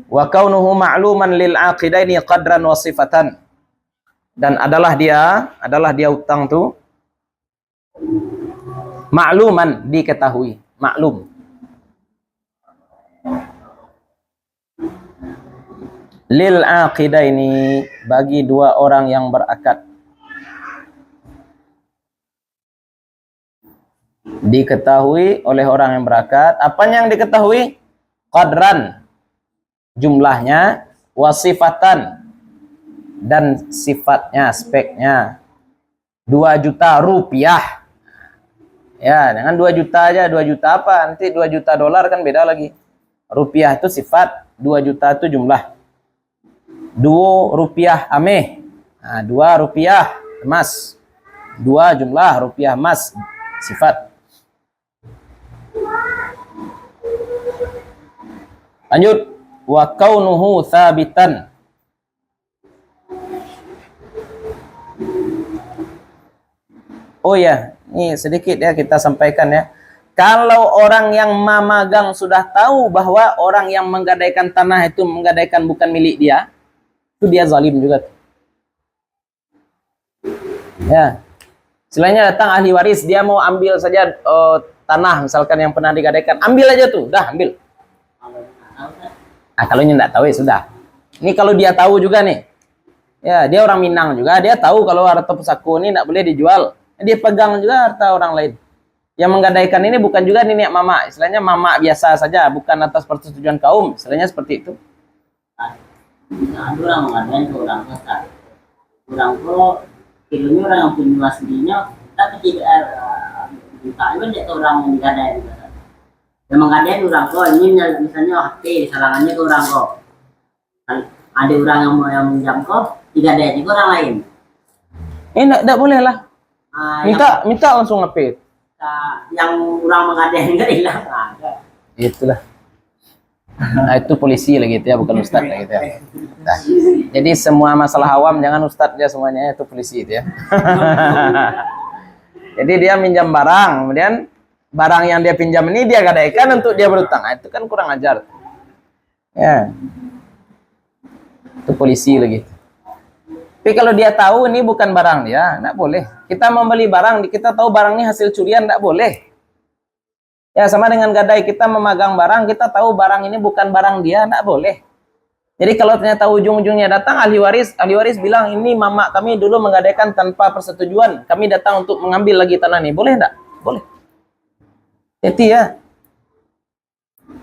Wa kaunuhu ma'luman lil aqidaini qadran wa sifatan. Dan adalah dia utang tuh ma'luman, diketahui, maklum. Lil aqidaini, bagi dua orang yang berakad. Diketahui oleh orang yang berakad. Apanya yang diketahui? Qadran, jumlahnya, wasifatan, dan sifatnya, speknya. 2 juta rupiah. Ya, dengan 2 juta aja. 2 juta apa? Nanti 2 juta dolar kan beda lagi. Rupiah itu sifat, 2 juta itu jumlah. 2 rupiah ameh. Nah, 2 rupiah emas. 2 jumlah rupiah emas, sifat. Lanjut. Wa kaunuhu thabitan. Oh ya, ini sedikit ya kita sampaikan ya. Kalau orang yang memagang sudah tahu bahwa orang yang menggadaikan tanah itu menggadaikan bukan milik dia, itu dia zalim juga. Ya. Selainnya datang ahli waris, dia mau ambil saja tanah misalkan yang pernah digadaikan, ambil aja tuh, dah ambil. Kalau tidak tahu ya sudah. Ini kalau dia tahu juga nih, ya dia orang Minang juga, dia tahu kalau harta pusako ini tidak boleh dijual, dia pegang juga harta orang lain. Yang menggadaikan ini bukan juga nenek mama, istilahnya mama biasa saja, bukan atas persetujuan kaum, istilahnya seperti itu. Nah, orang mengadakan ke orang kota, orang kok kilonya orang yang punya sendirinya, tapi tidak buka itu dia orang yang digadai. Yang menggadai orang kok ini misalnya HP disalangannya ke orang kok. Ada orang yang mau yang minjam kok, digadai juga orang lain. Enggak boleh lah. Minta langsung HP. Yang orang menggadai enggak hilang. Itulah. Nah, itu polisi lagi itu ya, bukan ustadz lagi itu ya. Nah, jadi semua masalah awam jangan ustadz ya semuanya, itu polisi itu ya. Jadi dia minjam barang, kemudian barang yang dia pinjam ini dia gadaikan untuk dia berutang. Nah, itu kan kurang ajar. Ya. Itu polisi lagi. Tapi kalau dia tahu ini bukan barang dia, enggak boleh. Kita membeli barang, kita tahu barang ini hasil curian, enggak boleh. Ya sama dengan gadai, kita memegang barang, kita tahu barang ini bukan barang dia, enggak boleh. Jadi kalau ternyata ujung-ujungnya datang ahli waris bilang ini mama kami dulu menggadaikan tanpa persetujuan, kami datang untuk mengambil lagi tanah ini, boleh enggak? Boleh. Jadi ya,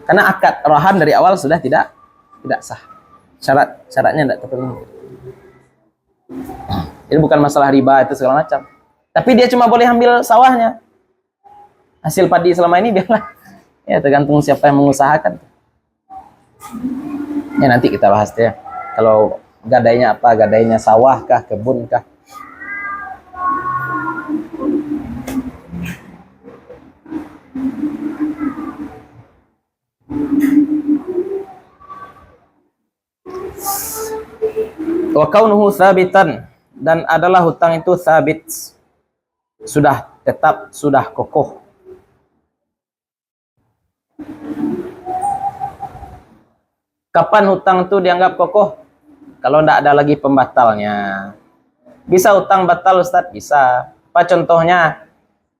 karena akad rohan dari awal sudah tidak sah, syaratnya tidak terpenuhi. Jadi bukan masalah riba itu segala macam, tapi dia cuma boleh ambil sawahnya. Hasil padi selama ini biarlah. Ya tergantung siapa yang mengusahakan. Ya nanti kita bahas ya. Kalau gadainya apa? Gadainya sawah kah, kebun kah? Wa kaunuhu tsabitan, dan adalah hutang itu tsabit. Sudah tetap, sudah kokoh. Kapan hutang itu dianggap kokoh? Kalau tidak ada lagi pembatalnya. Bisa hutang batal Ustaz? Bisa. Apa contohnya?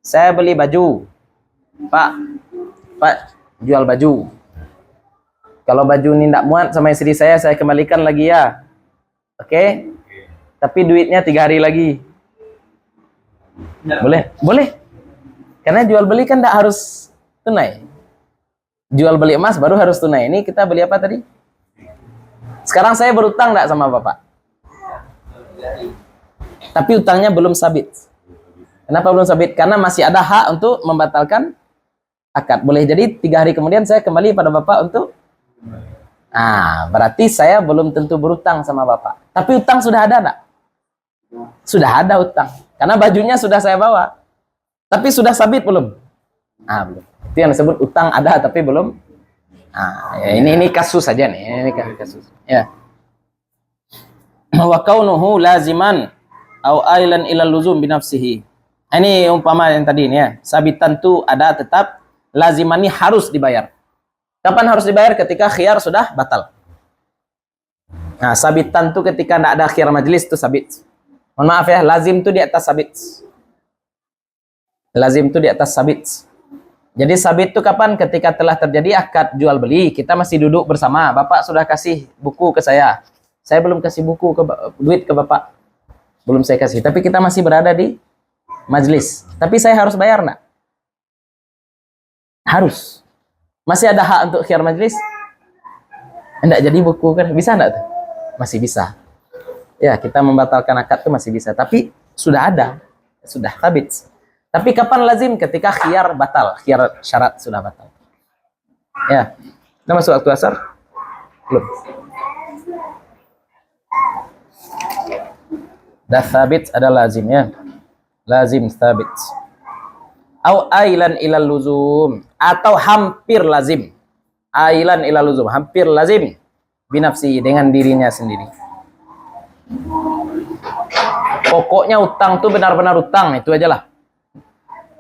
Saya beli baju. Pak jual baju. Kalau baju ini tidak muat sama istri saya kembalikan lagi ya. Oke? tapi duitnya 3 hari lagi. Boleh? Boleh. Karena jual beli kan tidak harus tunai. Jual beli emas baru harus tunai. Ini kita beli apa tadi? Sekarang saya berutang enggak sama Bapak? Tapi utangnya belum sabit. Kenapa belum sabit? Karena masih ada hak untuk membatalkan akad. Boleh jadi 3 hari kemudian saya kembali pada Bapak untuk berarti saya belum tentu berutang sama Bapak. Tapi utang sudah ada enggak? Sudah ada utang. Karena bajunya sudah saya bawa. Tapi sudah sabit belum? Belum. Itu yang disebut utang ada tapi belum. Ya, ini kasus saja nih. Ini kasus. Ya. Wa kaunuhu laziman au ailan ila luzum binafsihi. Ini umpama yang tadi ini ya. Sabitan itu ada tetap, laziman ini harus dibayar. Kapan harus dibayar? Ketika khiyar sudah batal. Nah, sabitan itu ketika tidak ada khiyar majlis itu sabit. Mohon maaf ya, lazim itu di atas sabit. Lazim itu di atas sabit. Jadi sabit itu kapan? Ketika telah terjadi akad jual beli, kita masih duduk bersama. Bapak sudah kasih buku ke saya. Saya belum kasih buku duit ke Bapak. Belum saya kasih. Tapi kita masih berada di majlis. Tapi saya harus bayar enggak? Harus. Masih ada hak untuk khiyar majlis? Enggak jadi buku kan? Bisa enggak tuh? Masih bisa. Ya, kita membatalkan akad itu masih bisa. Tapi sudah ada. Sudah sabit. Tapi kapan lazim? Ketika khiyar batal, khiyar syarat sudah batal. Ya, kita masuk waktu asar? Belum. Dah sabit ada lazim ya. Lazim sabit. Au ailan ilal luzum, atau hampir lazim. Ailan ilal luzum, hampir lazim binafsi, dengan dirinya sendiri. Pokoknya utang tuh benar-benar utang, itu aja lah.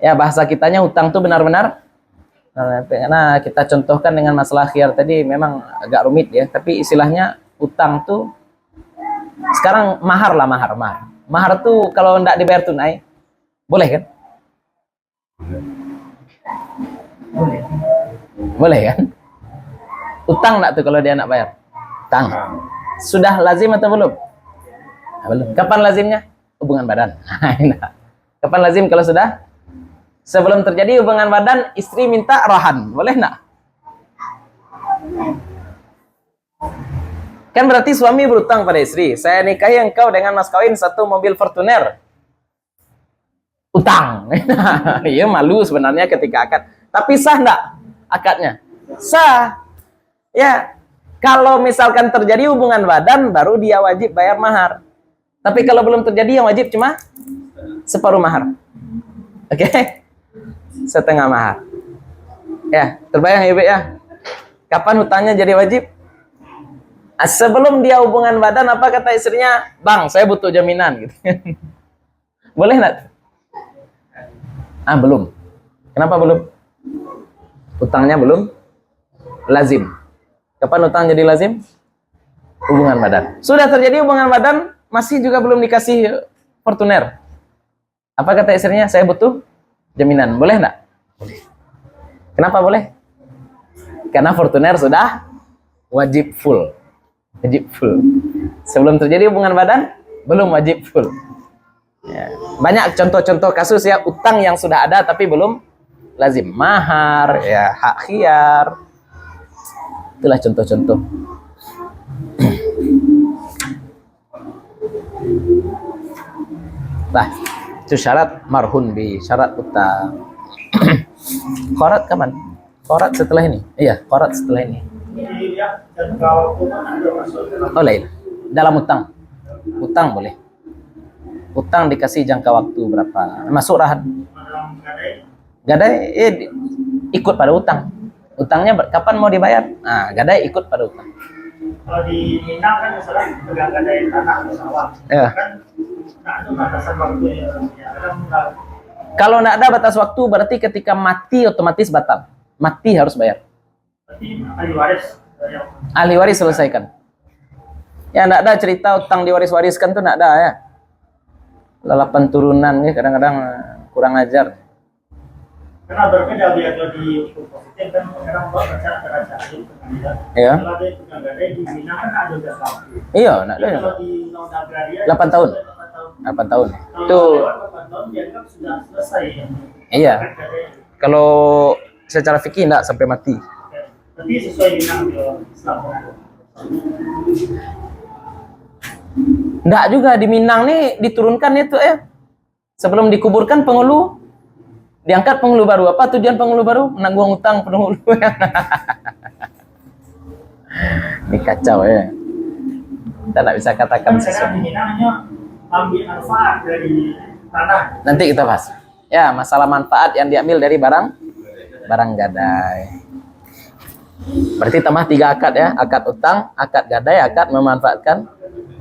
Ya, bahasa kitanya utang tuh benar-benar. Nah, kita contohkan dengan masalah khiyar tadi memang agak rumit ya, tapi istilahnya utang tuh sekarang mahar lah, mahar. Mahar tuh kalau enggak dibayar tunai, boleh kan? Boleh kan? Utang enggak tuh kalau dia nak bayar? Utang. Sudah lazim atau belum? Belum. Kapan lazimnya? Hubungan badan. Kapan lazim kalau sudah? Sebelum terjadi hubungan badan, istri minta rohan. Boleh enggak? Kan berarti suami berutang pada istri. Saya nikahi engkau dengan mas kawin 1 mobil Fortuner. Utang. Iya, malu sebenarnya ketika akad. Tapi sah enggak akadnya? Sah. Ya. Kalau misalkan terjadi hubungan badan, baru dia wajib bayar mahar. Tapi kalau belum terjadi, yang wajib cuma separuh mahar. Oke? Setengah mahar. Ya, terbayang ya, Ibu ya? Kapan hutangnya jadi wajib? Sebelum dia hubungan badan, apa kata istrinya? Bang, saya butuh jaminan gitu. Boleh enggak? Belum. Kenapa belum? Hutangnya belum lazim. Kapan hutang jadi lazim? Hubungan badan. Sudah terjadi hubungan badan, masih juga belum dikasih Fortuner. Apa kata istrinya? Saya butuh jaminan. Boleh enggak? Boleh. Kenapa boleh? Karena Fortuner sudah wajib full. Wajib full. Sebelum terjadi hubungan badan, belum wajib full. Ya. Banyak contoh-contoh kasus ya, utang yang sudah ada tapi belum lazim. Mahar, ya, hak khiyar. Itulah contoh-contoh. Nah, itu syarat marhun bi, syarat utang. Qorat kapan? Qorat setelah ini. Iya, qorat setelah ini. Ini ya, dan kalau pun ada masuk Boleh. Dalam utang. Utang boleh. Utang dikasih jangka waktu berapa? Masuk rahan. dalam gadai. Gadai ikut pada utang. Utangnya kapan mau dibayar? Nah, gadai ikut pada utang. Kalau di Minang kan misalnya pegang gadai tanah atau sawah, Ya. kan nggak ada batasan waktu ya. Kadang nggak. Kalau tidak ada batas waktu, berarti ketika mati otomatis batal. Mati harus bayar. Berarti ahli waris yang Ahli waris selesaikan. Ya, tidak ada cerita utang diwaris-wariskan tuh tidak ada ya. Lalapan turunan ya, kadang-kadang kurang ajar. Karena berbeda dia di hukum positif kan sekarang buat rencana itu pengadilan. Iya. Kalau ada tukang gadai di Minang kan ada udah waktu. Iya, nak Kalau ada. di undang agraria 8 tahun. 8 tahun. Kalau Itu lewat 8 tahun dianggap sudah selesai. iya. Gadai. Kalau secara fikih enggak sampai mati. Tapi sesuai Minang di Islam. Enggak juga di Minang nih diturunkan itu ya. Sebelum dikuburkan penghulu diangkat penghulu baru. Apa tujuan penghulu baru? Menanggung utang penghulu. Ini kacau ya. Kita nggak bisa katakan Sekarang sesuatu. di Minang hanya ambil manfaat dari tanah. Nanti kita bahas. Ya, masalah manfaat yang diambil dari barang gadai. Berarti tambah 3 akad ya. Akad utang, akad gadai, akad memanfaatkan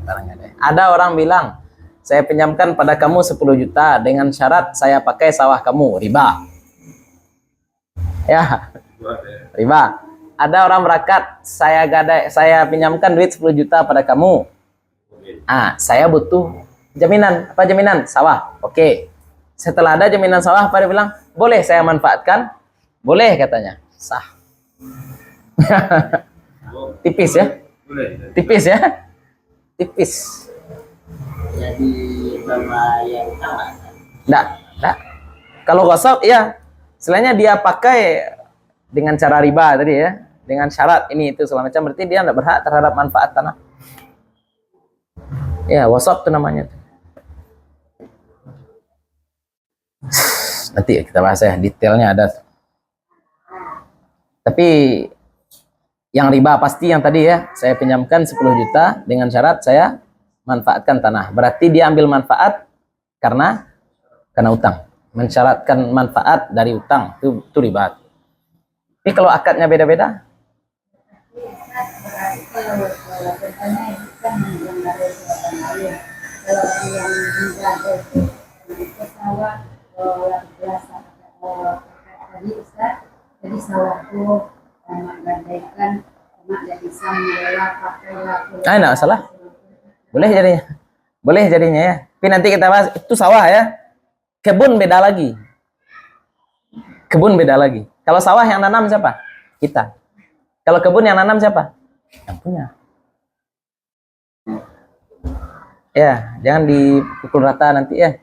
barang gadai. Ada orang bilang, saya pinjamkan pada kamu 10 juta dengan syarat saya pakai sawah kamu, riba. Ya, riba. Ada orang berakat, saya pinjamkan duit 10 juta pada kamu. Ah, saya butuh jaminan. Apa jaminan? Sawah. Oke. Setelah ada jaminan sawah, apa dia bilang? Boleh saya manfaatkan? Boleh katanya. Sah. Tipis ya? Boleh. Tipis ya? Tipis. Jadi berbayar utang lah. Enggak. Kalau gosok, iya. Selainnya dia pakai dengan cara riba tadi ya. Dengan syarat ini itu segala macam. Berarti dia enggak berhak terhadap manfaat tanah. Ya, wasop itu namanya. Nanti kita bahas ya. Detailnya ada. Tapi yang riba pasti yang tadi ya. Saya pinjamkan 10 juta dengan syarat saya manfaatkan tanah. Berarti dia ambil manfaat karena utang. Mensyaratkan manfaat dari utang itu riba. Tapi kalau akadnya beda-beda, Berarti kalau contohnya itu kan yang ada di orang lain. Kalau yang menjaga itu sawah berasa tadi Ustaz, jadi sawahku mak gadaikan mak gak bisa mengelola pakai laku. enggak salah. Boleh jadinya ya. Tapi nanti kita bahas itu sawah ya. Kebun beda lagi. Kalau sawah yang nanam siapa? Kita. Kalau kebun yang nanam siapa? Yang punya. Ya, jangan dipukul rata nanti ya.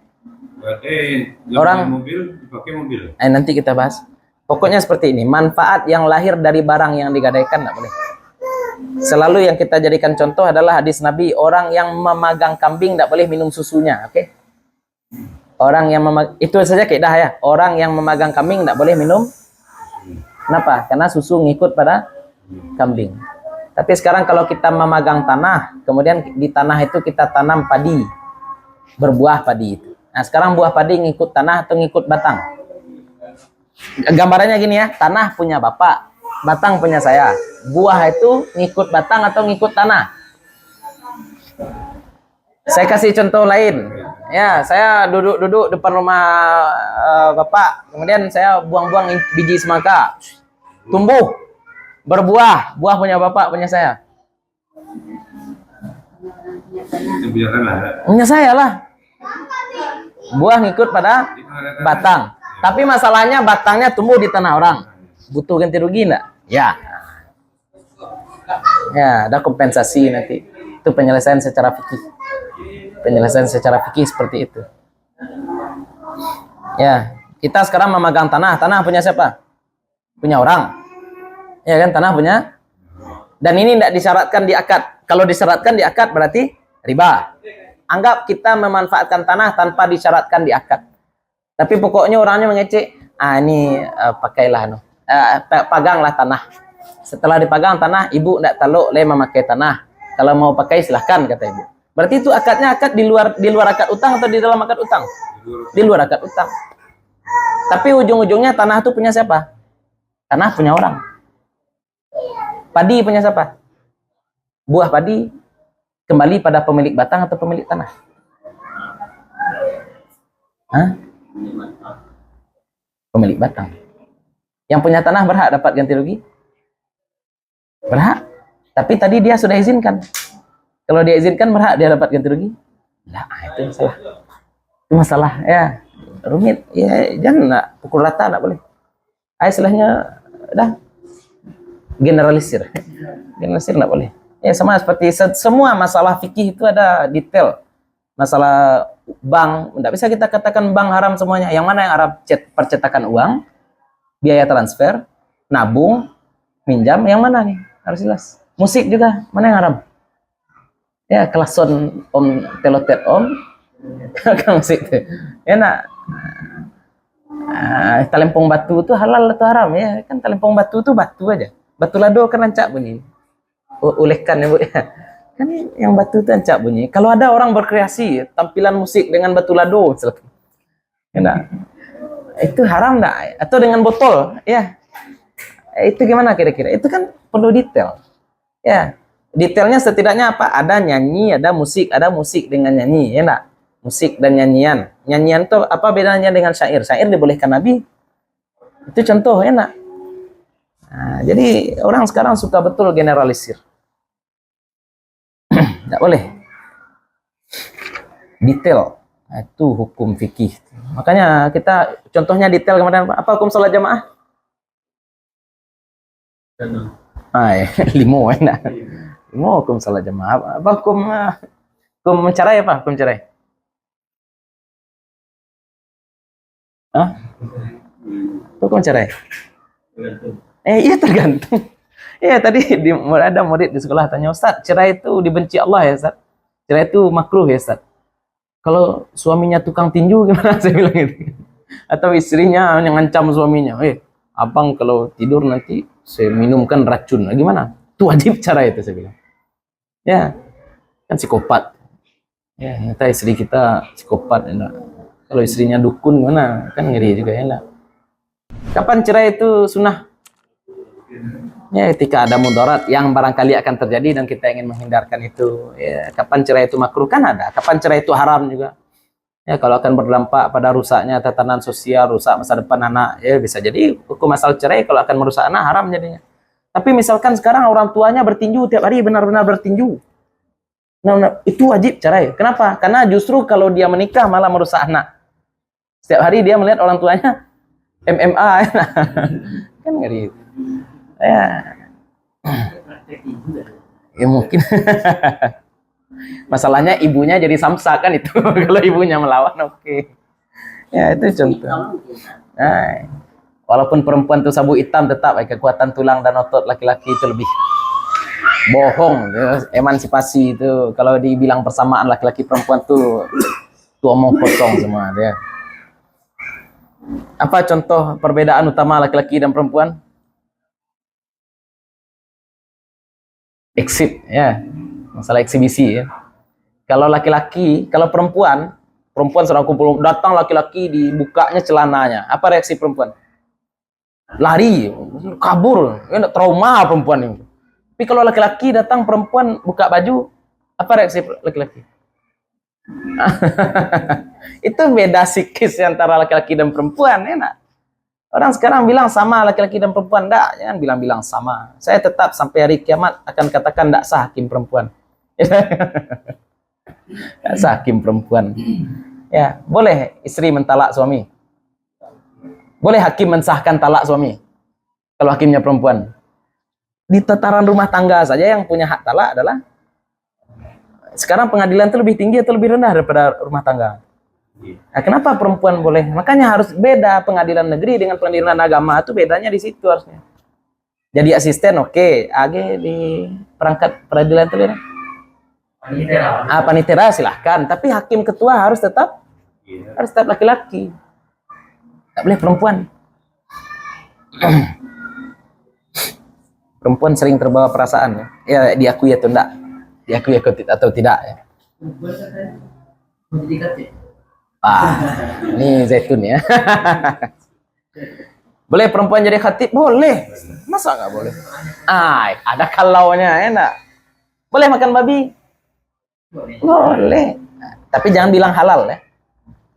Berarti Orang- mobil dipakai mobil. Nanti kita bahas. Pokoknya seperti ini. Manfaat yang lahir dari barang yang digadaikan nggak boleh. Selalu yang kita jadikan contoh adalah hadis Nabi. Orang yang memegang kambing tidak boleh minum susunya. Oke? Orang yang itu saja kaidah ya. Orang yang memegang kambing tidak boleh minum. Kenapa? Karena susu ngikut pada kambing. Tapi sekarang kalau kita memegang tanah, kemudian di tanah itu kita tanam padi, berbuah padi itu. Nah sekarang buah padi ngikut tanah atau ngikut batang? Gambarannya gini ya, tanah punya bapak, batang punya saya. Buah itu ngikut batang atau ngikut tanah? Saya kasih contoh lain. Ya, saya duduk depan rumah bapak, kemudian saya buang-buang biji semangka, tumbuh, berbuah, buah punya bapak, punya saya. Itu punya tanah. Punya saya lah. Buah ngikut pada batang. Tapi masalahnya batangnya tumbuh di tanah orang. Butuh ganti rugi enggak? Ya. Ya, ada kompensasi nanti. Itu penyelesaian secara fikih. Penyelesaian secara fikih seperti itu. Ya, kita sekarang memegang tanah. Tanah punya siapa? Punya orang. Ya kan, tanah punya. Dan ini tidak disyaratkan di akad. Kalau disyaratkan di akad berarti riba. Anggap kita memanfaatkan tanah tanpa disyaratkan di akad. Tapi pokoknya orangnya mengecek. Ini pakailah paganglah tanah. Setelah dipagang tanah, ibu tidak taluk le memakai tanah. Kalau mau pakai silahkan kata ibu. Berarti itu akadnya akad di luar akad utang atau di dalam akad utang? Di luar akad utang. Tapi ujung-ujungnya tanah itu punya siapa? Tanah punya orang. Padi punya siapa? Buah padi kembali pada pemilik batang atau pemilik tanah? Hah? Pemilik batang. Yang punya tanah berhak dapat ganti rugi? Berhak. Tapi tadi dia sudah izinkan. Kalau dia izinkan berhak dia dapat ganti rugi? Nah, itu masalah. Itu masalah ya. Rumit. Ya, jangan pukul rata, enggak boleh. Istilahnya dah generalisir. Generalisir enggak boleh. Ya sama seperti semua masalah fikih itu ada detail. Masalah bank, enggak bisa kita katakan bank haram semuanya. Yang mana yang haram? Percetakan uang, biaya transfer, nabung, minjam, yang mana nih? Harus jelas. Musik juga, mana yang haram? Ya, kelason om telotet om, kan musik itu. Ya nak, talempong batu itu halal atau haram ya? Kan talempong batu itu batu aja. Batu lado kan rancak bunyi. Ulehkan ya bu ya. Kan yang batu itu rancak bunyi. Kalau ada orang berkreasi tampilan musik dengan batu lado, ya nak, itu haram enggak? Atau dengan botol, ya? Itu gimana kira-kira? Itu kan perlu detail. Ya, detailnya setidaknya apa? Ada nyanyi, ada musik dengan nyanyi, ya enggak? Musik dan nyanyian. Nyanyian itu apa bedanya dengan syair? Syair dibolehkan Nabi. Itu contoh, ya enggak? Nah, jadi orang sekarang suka betul generalisir. Enggak boleh. Detail. Nah, itu hukum fikih. Makanya kita contohnya detail kemarin apa hukum salat jamaah? Limo enak. Limo hukum salat jamaah. Apa hukum mencerai apa? Hukum cerai? Hah? Hukum cerai? Iya tergantung. Iya tadi ada murid di sekolah tanya, Ustaz, cerai itu dibenci Allah ya Ustaz? Cerai itu makruh ya Ustaz? Kalau suaminya tukang tinju gimana? Saya bilang gitu. Atau istrinya yang ngancam suaminya, abang kalau tidur nanti saya minumkan racun. Gimana? Itu wajib cerai itu saya bilang. Ya, kan psikopat. Ya, ternyata istri kita psikopat. Ya, kalau istrinya dukun gimana? Kan ngeri juga ya. Enggak. Kapan cerai itu sunnah? Ya, ketika ada mudarat yang barangkali akan terjadi dan kita ingin menghindarkan itu. Ya, kapan cerai itu makruh kan ada. Kapan cerai itu haram juga. Ya, kalau akan berdampak pada rusaknya tatanan sosial, rusak masa depan anak, ya bisa jadi hukum asal cerai kalau akan merusak anak haram jadinya. Tapi misalkan sekarang orang tuanya bertinju tiap hari benar-benar bertinju. Nah, itu wajib cerai. Kenapa? Karena justru kalau dia menikah malah merusak anak. Setiap hari dia melihat orang tuanya MMA. Kan ngeri. Ya mungkin. Masalahnya ibunya jadi samsak kan itu. Kalau ibunya melawan oke. Ya itu contoh. Nah, walaupun perempuan itu sabu hitam tetap kekuatan tulang dan otot laki-laki itu lebih bohong. Emansipasi itu kalau dibilang persamaan laki-laki perempuan tuh omong kosong semua dia. Apa contoh perbedaan utama laki-laki dan perempuan? Exit ya, masalah eksibisi ya. Kalau laki-laki, kalau perempuan sedang kumpul, datang laki-laki dibukanya celananya, apa reaksi perempuan? Lari, kabur, ya, trauma perempuan ini. Tapi kalau laki-laki datang perempuan buka baju, apa reaksi laki-laki? Itu beda psikis antara laki-laki dan perempuan, enak. Orang sekarang bilang sama laki-laki dan perempuan, enggak, jangan bilang-bilang sama. Saya tetap sampai hari kiamat akan katakan enggak sah hakim perempuan. Enggak sah hakim perempuan. Ya, boleh istri mentalak suami. Boleh hakim mensahkan talak suami. Kalau hakimnya perempuan. Di tataran rumah tangga saja yang punya hak talak adalah sekarang pengadilan itu lebih tinggi atau lebih rendah daripada rumah tangga? Nah, kenapa perempuan boleh? Makanya harus beda pengadilan negeri dengan pengadilan agama itu bedanya di situ harusnya. Jadi asisten oke, AG di perangkat peradilan itu ya. Panitera silahkan, tapi hakim ketua harus tetap laki-laki. Tak boleh perempuan. Perempuan sering terbawa perasaan ya. Ya diakui atau enggak? Diakui atau tidak ya. Ini zaitun ya. Boleh perempuan jadi khatib? Boleh. Masa nggak boleh? Ada kalaunya, enak. Boleh makan babi? Boleh. Tapi jangan bilang halal ya.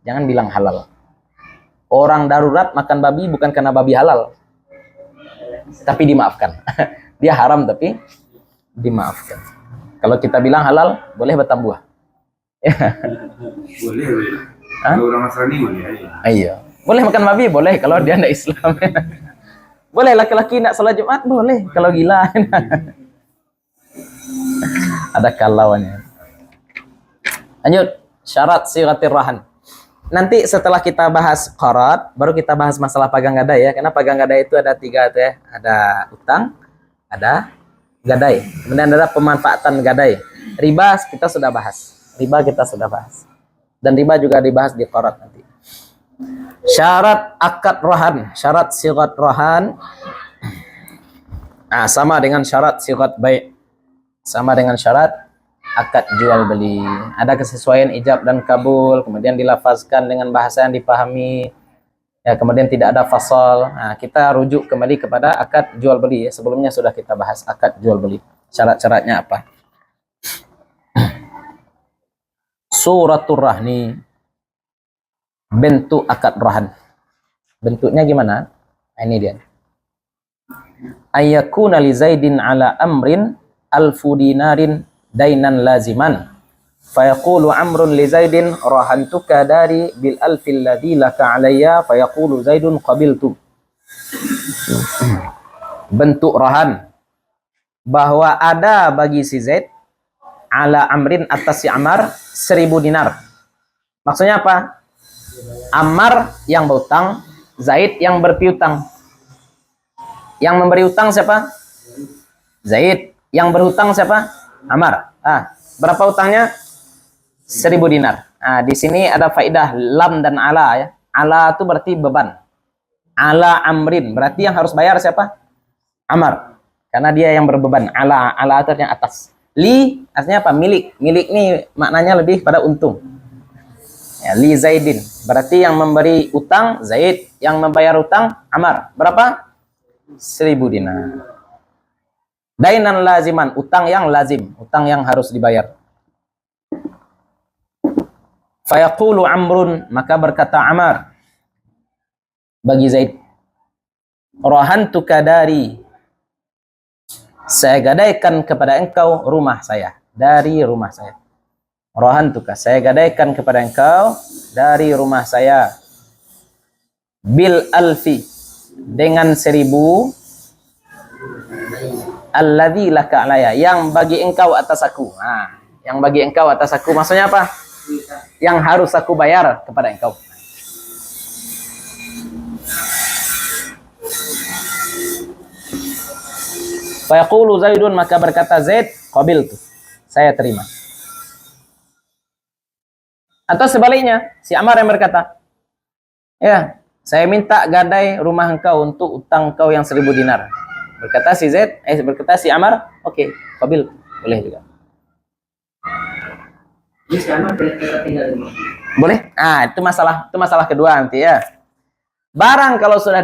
Jangan bilang halal. Orang darurat makan babi bukan karena babi halal. Tapi dimaafkan. Dia haram tapi dimaafkan. Kalau kita bilang halal, boleh bertambuh. Boleh. Kalau orang Nasrani boleh aja. Iya. Boleh makan babi, boleh kalau dia tidak Islam. Boleh laki-laki nak salat Jumat? Boleh. Kalau gila. Ada kalauannya. Lanjut. Syarat sighatir rahan. Nanti setelah kita bahas qarat, baru kita bahas masalah pagang gadai ya. Karena pagang gadai itu ada 3 tuh ya. Ada utang, ada gadai. Kemudian ada pemanfaatan gadai. Riba kita sudah bahas. Riba kita sudah bahas. Dan riba juga dibahas di qarat nanti. Syarat akad rahan, syarat sighat rahan. Nah, sama dengan syarat sighat bai'. Sama dengan syarat akad jual beli. Ada kesesuaian ijab dan kabul, kemudian dilafazkan dengan bahasa yang dipahami. Ya, kemudian tidak ada fasal. Nah, kita rujuk kembali kepada akad jual beli ya. Sebelumnya sudah kita bahas akad jual beli. Syarat-syaratnya apa? Suratul rahni. Bentuk akad rahan. Bentuknya gimana? Nah, ini dia. Ayyakuna li Zaidin ala amrin alfu dinarin dainan laziman. Fayaqulu Amrun li Zaidin rahantuka dari bil alfil ladzi laka alayya fayaqulu Zaidun qabiltu. Bentuk rahan bahwa ada bagi si Zaid ala Amrin atas si Ammar 1000 dinar. Maksudnya apa? Ammar yang berutang, Zaid yang berpiutang. Yang memberi utang siapa? Zaid. Yang berhutang siapa? Ammar. Ah, berapa utangnya? 1000 dinar. Nah, di sini ada faedah lam dan ala ya. Ala itu berarti beban. Ala Amrin berarti yang harus bayar siapa? Ammar. Karena dia yang berbeban. Ala itu artinya atas. Li artinya apa? Milik. Milik ini maknanya lebih pada untung. Ya, li Zaidin berarti yang memberi utang Zaid, yang membayar utang Ammar. Berapa? 1000 dinar. Dainan laziman, utang yang lazim, utang yang harus dibayar. Fayaqulu Amrun, maka berkata Ammar bagi Zaid, rahantuka dari, saya gadaikan kepada engkau rumah saya, dari rumah saya. Rahantuka, saya gadaikan kepada engkau dari rumah saya. Bil alfi, dengan 1000, alladzi laka alaya, yang bagi engkau atas aku. Nah, yang bagi engkau atas aku maksudnya apa? Yang harus aku bayar kepada engkau. Fayaqulu Zaidun, maka berkata Zaid, qabiltu, saya terima. Atau sebaliknya, si Ammar yang berkata, ya, saya minta gadai rumah engkau untuk utang engkau yang 1000 dinar. Berkata si Zaid, berkata si Ammar, oke, qabil, boleh juga. Jadi si Ammar tinggal di rumah. Boleh? Ah, itu masalah kedua nanti ya. Barang kalau sudah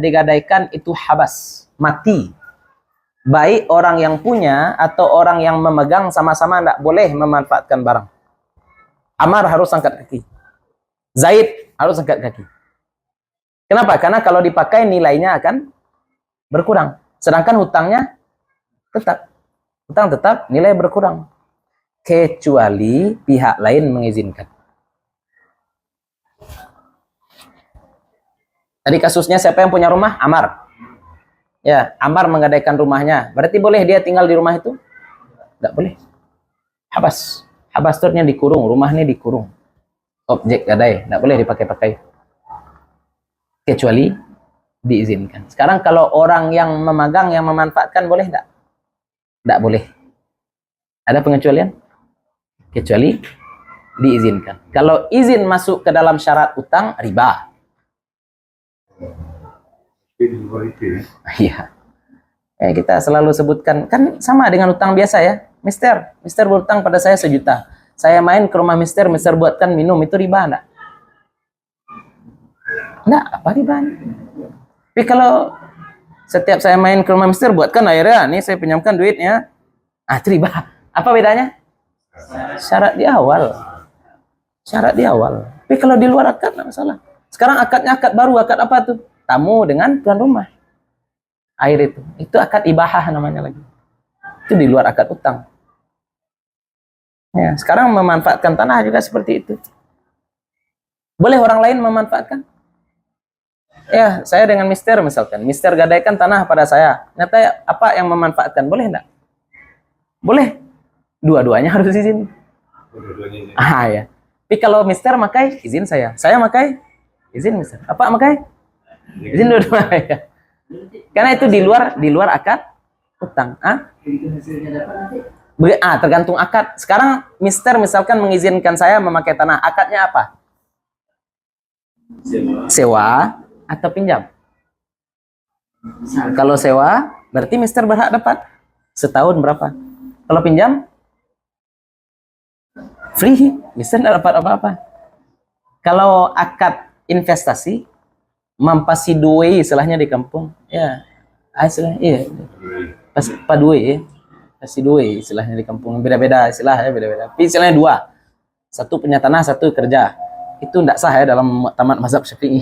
digadaikan itu habas, mati. Baik orang yang punya atau orang yang memegang sama-sama tidak boleh memanfaatkan barang. Ammar harus angkat kaki. Zaid harus angkat kaki. Kenapa? Karena kalau dipakai nilainya akan berkurang. Sedangkan hutangnya tetap. Hutang tetap, nilai berkurang. Kecuali pihak lain mengizinkan. Tadi kasusnya siapa yang punya rumah? Ammar. Ya, Ammar menggadaikan rumahnya. Berarti boleh dia tinggal di rumah itu? Tidak boleh. Habas. Habas itu artinya dikurung. Rumah ini dikurung. Objek gadai. Tidak boleh dipakai-pakai. Kecuali diizinkan. Sekarang kalau orang yang memegang, yang memanfaatkan, boleh tidak? Tidak boleh. Ada pengecualian? Kecuali diizinkan. Kalau izin masuk ke dalam syarat utang, riba. Iya. Kita selalu sebutkan, kan sama dengan utang biasa ya. Mister berutang pada saya 1 juta. Saya main ke rumah Mister buatkan minum, itu riba enggak? Enggak, apa riba? Tapi kalau setiap saya main ke rumah Mister buatkan airnya, nih saya pinjamkan duitnya. Ah, itu riba. Apa bedanya? Syarat di awal. Syarat di awal. Tapi kalau di luar akad enggak masalah. Sekarang akadnya akad baru, akad apa tuh? Tamu dengan tuan rumah. Air itu akad ibahah namanya lagi. Itu di luar akad utang. Ya, sekarang memanfaatkan tanah juga seperti itu. Boleh orang lain memanfaatkan? Ya, saya dengan Mister misalkan. Mister gadaikan tanah pada saya. Nyata apa yang memanfaatkan? Boleh enggak? Boleh. Dua-duanya harus izin. Dua-duanya. Ya. Tapi kalau Mister makai, izin saya. Saya makai, izin Mister. Apa makai? Izin dua-duanya. Karena itu di luar akad utang. Begitu hasilnya dapat nanti Tergantung akad. Sekarang Mister misalkan mengizinkan saya memakai tanah. Akadnya apa? Sewa atau pinjam? Kalau sewa, berarti Mister berhak dapat setahun berapa? Kalau pinjam, free, Mister tidak dapat apa-apa. Kalau akad investasi, mampasidue istilahnya di kampung, ya, istilahnya, iya, padue, ya, pasidue istilahnya di kampung, beda-beda istilahnya, beda-beda. Tapi istilahnya dua, satu punya tanah, satu kerja. Itu tidak sah ya dalam tamat mazhab Syafi'i.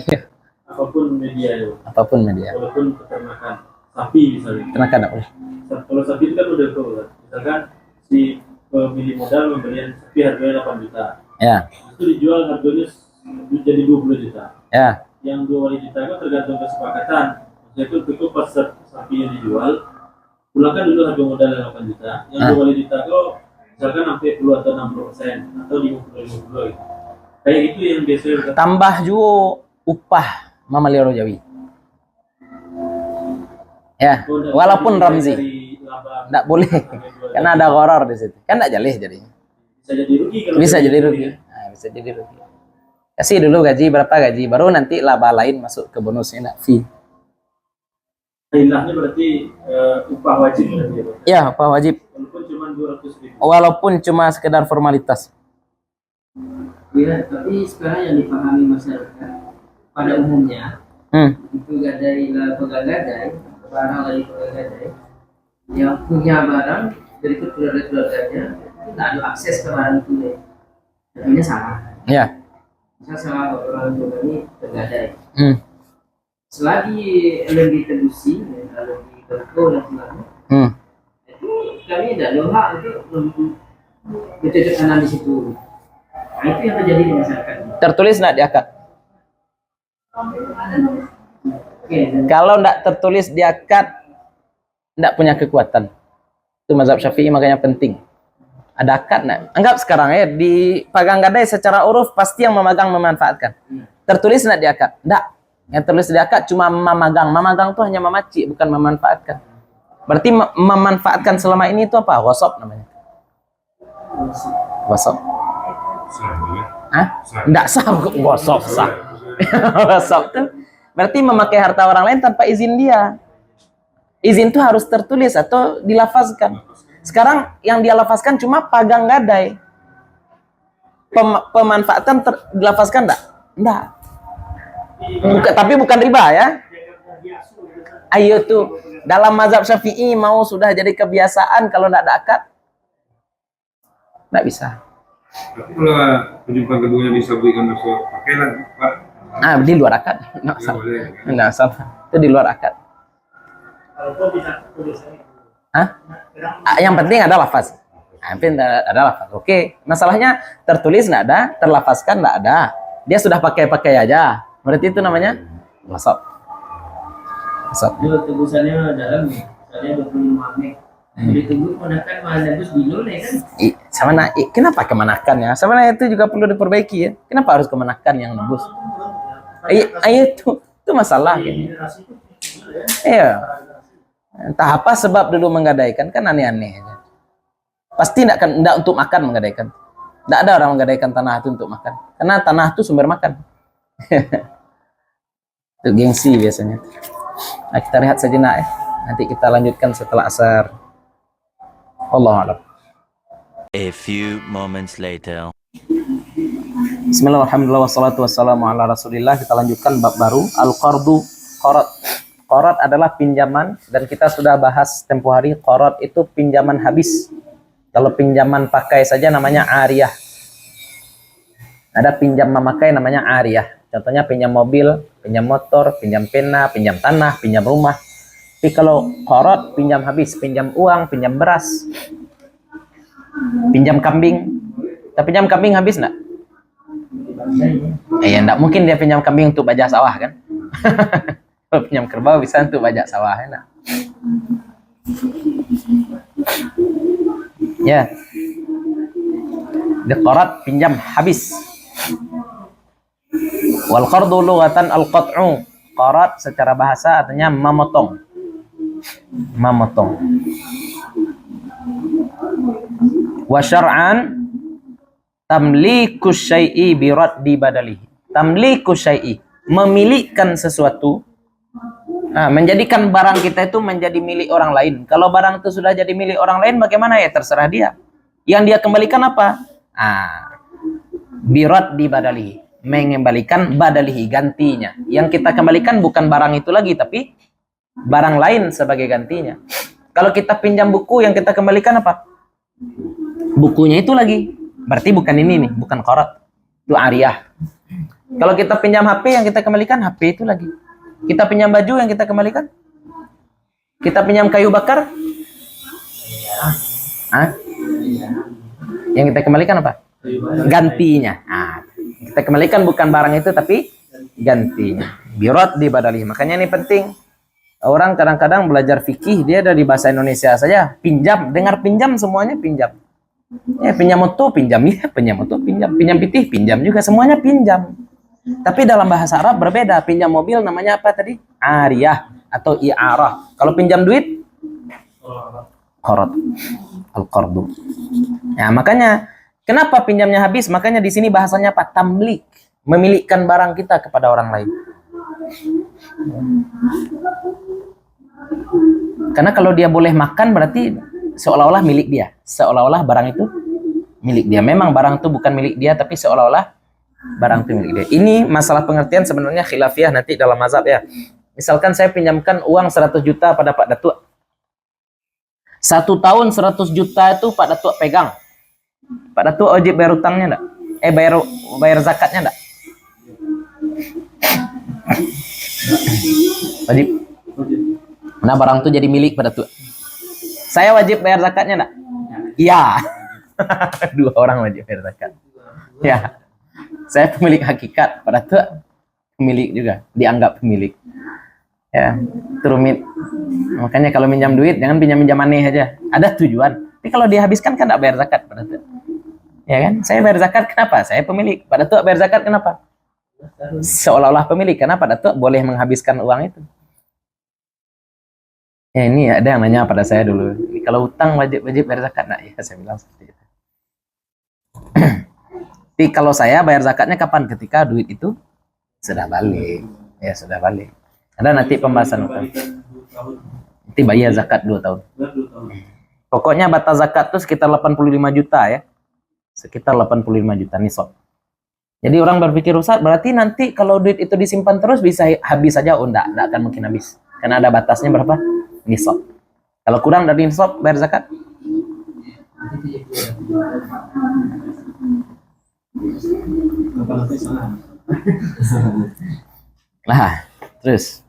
Apapun media itu. Apapun media. Walaupun peternakan sapi misalnya. Ternakan tidak boleh. Kalau sapi itu kan udah tahu kan. Misalkan si pemilik modal membelian sapi harganya 8 juta. Ya, Itu dijual harganya jadi 20 juta. ya, Yang 2 juta itu tergantung kesepakatan. Maksudnya itu pas sapi yang dijual, pulangkan dulu harga modal yang 8 juta. Yang 2 juta itu misalkan sampai 10 atau 60% atau 50-50 gitu. Kayak itu yang biasanya tambah juga upah Mama Lioro Jawi. Ya, walaupun Ramzi tidak boleh, karena ada horor di situ. Kan tidak jalih jadinya. bisa jadi rugi kalau Bisa jadi rugi. Nah, bisa jadi rugi. Kasih dulu gaji berapa gaji, baru nanti laba lain masuk ke bonusnya, enggak fee. Ilahnya berarti upah wajib berarti ya, Pak? Ya, upah wajib. Walaupun cuma 200.000. Walaupun cuma sekedar formalitas. ya, tapi sekarang yang dipahami masyarakat pada umumnya itu gadai pegang gadai, barang dari pegang gadai yang punya barang dari keluarganya itu tidak ada akses ke barang itu deh. Tentunya salah. Ya. Misal salah orang tua ini tergadai. Hmm. Selagi lebih tebusi, lebih terko dan sebagainya, itu kami tidak ada hak untuk bercocok tanam di situ. Nah, itu yang terjadi di masyarakat. Tertulis enggak di akad? Oke, Kalau enggak tertulis di akad, enggak punya kekuatan. Itu mazhab Syafi'i, makanya penting. Ada akad enggak? Anggap sekarang ya, di pegang gadai secara uruf pasti yang memegang memanfaatkan. Tertulis enggak di akad? Enggak. Yang tertulis di akad cuma memegang. Memegang itu hanya memaci, bukan memanfaatkan. Berarti memanfaatkan selama ini itu apa? Ghasab namanya. Ghasab. Enggak sah, ghasab sah. Ghasab tuh berarti memakai harta orang lain tanpa izin dia. Izin itu harus tertulis atau dilafazkan. Sekarang yang dia lafazkan cuma pagang gadai. Pemanfaatan dilafazkan enggak? Enggak. Tapi bukan riba ya. Ayo tuh, dalam mazhab Syafi'i mau sudah jadi kebiasaan kalau enggak ada akad, enggak bisa. Tapi kalau penjumpaan keduanya bisa berikan masuk pakailah, Pak. Di luar akad. Enggak salah. Boleh. Enggak salah. Itu di luar akad. Kalau bisa tulisannya. Yang penting ada lafaz. Yang penting ada lafaz. Oke. Masalahnya tertulis enggak ada, terlafazkan enggak ada. Dia sudah pakai aja. Berarti itu namanya ghasab. Ghasab. itu tebusannya dalam nih, misalnya 25 mek. Ditunggu ponakan mana bus dulu nih kan? Sama kenapa kemanakan ya? Sebenarnya itu juga perlu diperbaiki ya. Kenapa harus kemanakan yang nebus? Itu masalah. Iya. Entah apa sebab dulu menggadaikan, kan aneh-aneh aja. Pasti enggak untuk makan menggadaikan. Enggak ada orang menggadaikan tanah itu untuk makan. Karena tanah itu sumber makan. Itu gengsi biasanya. Nah, kita lihat sejenak ya. Nanti kita lanjutkan setelah asar. Wallahu a'lam. A few moments later. Bismillahirrahmanirrahim. Wassalatu wassalamu ala Rasulillah. Kita lanjutkan bab baru, al-qardu, qarad. Qarad adalah pinjaman, dan kita sudah bahas tempo hari. Qarad itu pinjaman habis. Kalau pinjaman pakai saja namanya ariyah. Ada pinjam memakai namanya ariyah. Contohnya pinjam mobil, pinjam motor, pinjam pena, pinjam tanah, pinjam rumah. Tapi kalau qarad, pinjam habis, pinjam uang, pinjam beras, pinjam kambing. Kita pinjam kambing habis enggak? Enggak mungkin dia pinjam kambing untuk bajak sawah kan? Kalau pinjam kerbau bisa untuk bajak sawah enak. Ya. Diqarat pinjam habis. Wal qardu lughatan al-qat'u. Qarat secara bahasa artinya memotong. Memotong. Wa syar'an tamliku syai'i bi raddi badalihi. Tamliku syai'i, memilikan sesuatu. Nah, menjadikan barang kita itu menjadi milik orang lain. Kalau barang itu sudah jadi milik orang lain, bagaimana ya? Terserah dia. Yang dia kembalikan apa? Birat di badalihi, mengembalikan badalihi, gantinya. Yang kita kembalikan bukan barang itu lagi, tapi barang lain sebagai gantinya. Kalau kita pinjam buku, yang kita kembalikan apa? Bukunya itu lagi. Berarti bukan ini nih, bukan qarat. Itu ariyah. Kalau kita pinjam HP, yang kita kembalikan HP itu lagi. Kita pinjam baju, yang kita kembalikan. Kita pinjam kayu bakar. Yang kita kembalikan apa? Gantinya. Kita kembalikan bukan barang itu, tapi gantinya. Birat di badali. Makanya ini penting. Orang kadang-kadang belajar fikih, dia dari bahasa Indonesia saja. Pinjam, dengar pinjam, semuanya pinjam. Ya, pinjam motor, pinjam. Ya, pinjam motor, pinjam. Pinjam pitih, pinjam juga. Semuanya pinjam. Tapi dalam bahasa Arab berbeda. Pinjam mobil namanya apa tadi? Ariyah atau i'arah. Kalau pinjam duit, qarat. Al-qardu. Nah, makanya kenapa pinjamnya habis? Makanya di sini bahasanya apa? Tamlik. Memilikkan barang kita kepada orang lain. Karena kalau dia boleh makan berarti seolah-olah milik dia. Seolah-olah barang itu milik dia. Memang barang itu bukan milik dia, tapi seolah-olah barang itu milik dia. Ini masalah pengertian sebenarnya khilafiyah nanti dalam mazhab ya. Misalkan saya pinjamkan uang 100 juta pada Pak Datuk. 1 tahun 100 juta itu Pak Datuk pegang. Pak Datuk wajib bayar utangnya enggak? Bayar zakatnya enggak? Wajib. Nah, barang itu jadi milik Pak Datuk. Saya wajib bayar zakatnya enggak? Iya. 2 orang wajib bayar zakat. Ya. Saya pemilik hakikat, pada tuh pemilik juga, dianggap pemilik. Ya, itu rumit. Makanya kalau minjam duit jangan pinjam aneh aja. Ada tujuan. Tapi kalau dihabiskan kan enggak bayar zakat pada tuh. Ya kan? Saya bayar zakat kenapa? Saya pemilik. Pada tuh bayar zakat kenapa? Seolah-olah pemilik. Karena pada tuh boleh menghabiskan uang itu. Ya, ini ada yang nanya pada saya dulu. Kalau utang wajib bayar zakat enggak? Ya, saya bilang seperti itu. Tapi kalau saya bayar zakatnya kapan? Ketika duit itu sudah balik. Ya, sudah balik. Ada nanti pembahasan utang. Nanti bayar zakat 2 tahun. Pokoknya batas zakat itu sekitar 85 juta ya. Sekitar 85 juta nisab. Jadi orang berpikir Ustaz, berarti nanti kalau duit itu disimpan terus bisa habis saja? Oh, enggak akan mungkin habis. Karena ada batasnya berapa? Nisab. Kalau kurang dari nisab bayar zakat. Nah, terus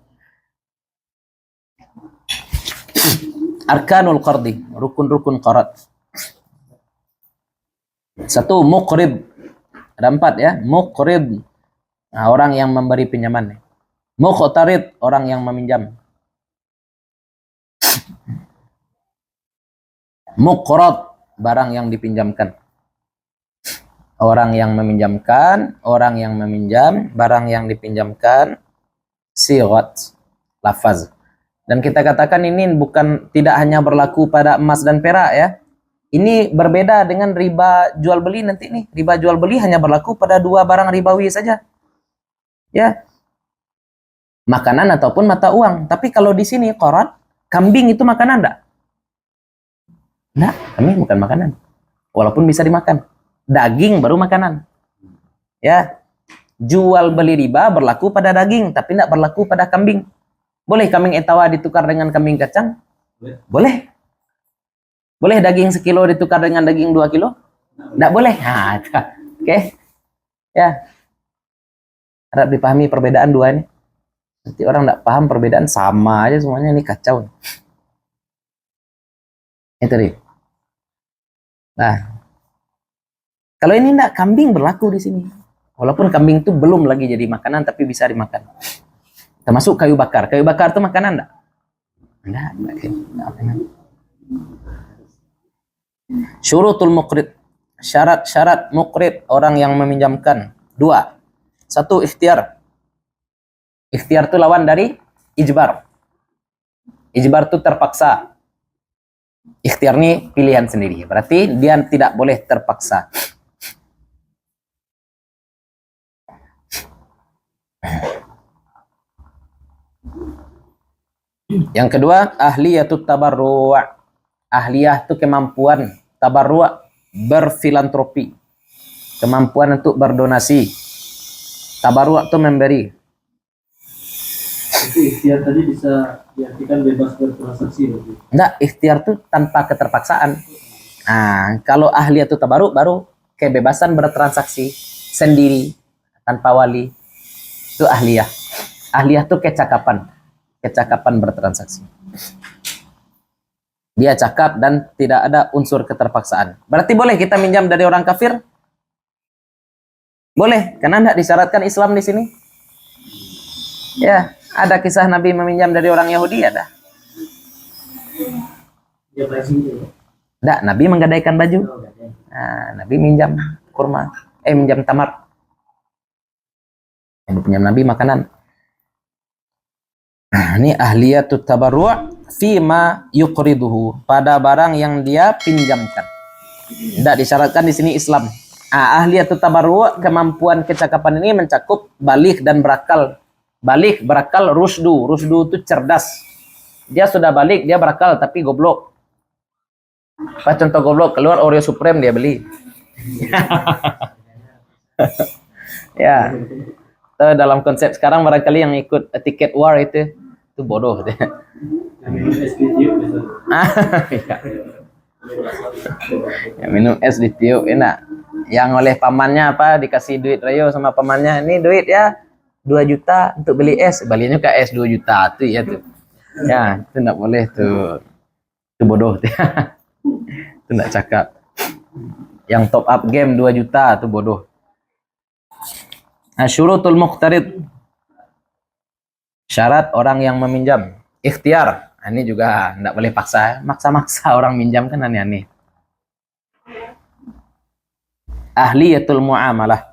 arkanul qardi, rukun-rukun qarat. 1, muqrib. Ada 4 ya. Muqrib, nah, orang yang memberi pinjaman. Muqtarid, orang yang meminjam. Muqrad, barang yang dipinjamkan. Orang yang meminjamkan, orang yang meminjam, barang yang dipinjamkan, sigat, lafaz. Dan kita katakan ini bukan, tidak hanya berlaku pada emas dan perak ya. Ini berbeda dengan riba jual beli nanti nih. Riba jual beli hanya berlaku pada 2 barang ribawi saja. Ya. Makanan ataupun mata uang. Tapi kalau di sini qarat, kambing itu makanan enggak? Enggak, kambing bukan makanan. Walaupun bisa dimakan. Daging baru makanan. Ya. Jual beli riba berlaku pada daging, tapi tidak berlaku pada kambing. Boleh kambing etawa ditukar dengan kambing kacang? Boleh. Boleh daging 1 kilo ditukar dengan daging 2 kilo? Tidak boleh. Nah, oke. Ya. Harap dipahami perbedaan 2 ini. Nanti orang tidak paham perbedaan, sama aja semuanya, ini kacau. Itu nih. Nah, kalau ini enggak, kambing berlaku di sini. Walaupun kambing itu belum lagi jadi makanan, tapi bisa dimakan. Termasuk kayu bakar. Kayu bakar itu makanan enggak? Enggak makanan. Syurutul muqrid. Syarat-syarat muqrid, orang yang meminjamkan. 2. 1, ikhtiar. Ikhtiar itu lawan dari ijbar. Ijbar itu terpaksa. Ikhtiar ini pilihan sendiri. Berarti dia tidak boleh terpaksa. Yang kedua, ahliyatut tabarru'. Ahliyah itu kemampuan, tabarru' berfilantropi. Kemampuan untuk berdonasi. Tabarru' itu memberi. Itu ikhtiar tadi bisa diartikan bebas bertransaksi berarti. Enggak, ikhtiar itu tanpa keterpaksaan. Nah, kalau ahliyatut tabarru' baru kebebasan bertransaksi sendiri tanpa wali. Itu ahliyah. Ahliyah itu kecakapan bertransaksi. Dia cakap dan tidak ada unsur keterpaksaan. Berarti boleh kita minjam dari orang kafir? Boleh, karena tidak disyaratkan Islam di sini. Ya, ada kisah Nabi meminjam dari orang Yahudi, ada. Dia baju itu. Tidak, Nabi menggadaikan baju. Nah, Nabi minjam kurma, minjam tamar. Yang pinjam Nabi makanan. Nah, ini ahliyatut tabarru' fima yuqriduhu, pada barang yang dia pinjamkan. Tidak disyaratkan di sini Islam. Ahliyatut tabarru', kemampuan kecakapan ini mencakup balik dan berakal. Balik, berakal, rusdu. Rusdu itu cerdas. Dia sudah balik, dia berakal tapi goblok. Apa contoh goblok? Keluar Oreo Supreme dia beli. Ya. Dalam konsep sekarang barangkali yang ikut tiket war itu bodoh. Yang minum es ditiup misalnya. Yang minum es ditiup enak. Yang oleh pamannya apa dikasih duit rayo sama pamannya, ini duit ya 2 juta untuk beli es, belinya ke es 2 juta tuh ya tuh. Ya, itu enggak boleh tuh. Itu bodoh. Itu enggak cakap. Yang top up game 2 juta tuh bodoh. Syurutul muqtarid, syarat orang yang meminjam. Ikhtiar, ini juga tidak boleh paksa, maksa-maksa orang minjam kan aneh-aneh. Ahliyatul muamalah,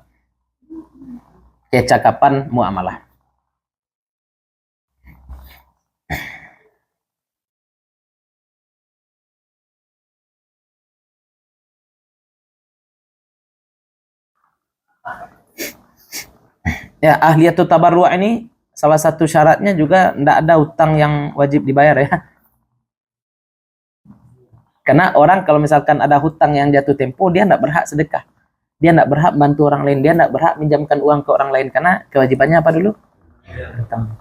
kecakapan muamalah. Ya, ahliyatut tabarru' ini salah satu syaratnya juga tidak ada utang yang wajib dibayar ya. Karena orang kalau misalkan ada hutang yang jatuh tempo, dia tidak berhak sedekah. Dia tidak berhak bantu orang lain, dia tidak berhak minjamkan uang ke orang lain karena kewajibannya apa dulu? Hutang.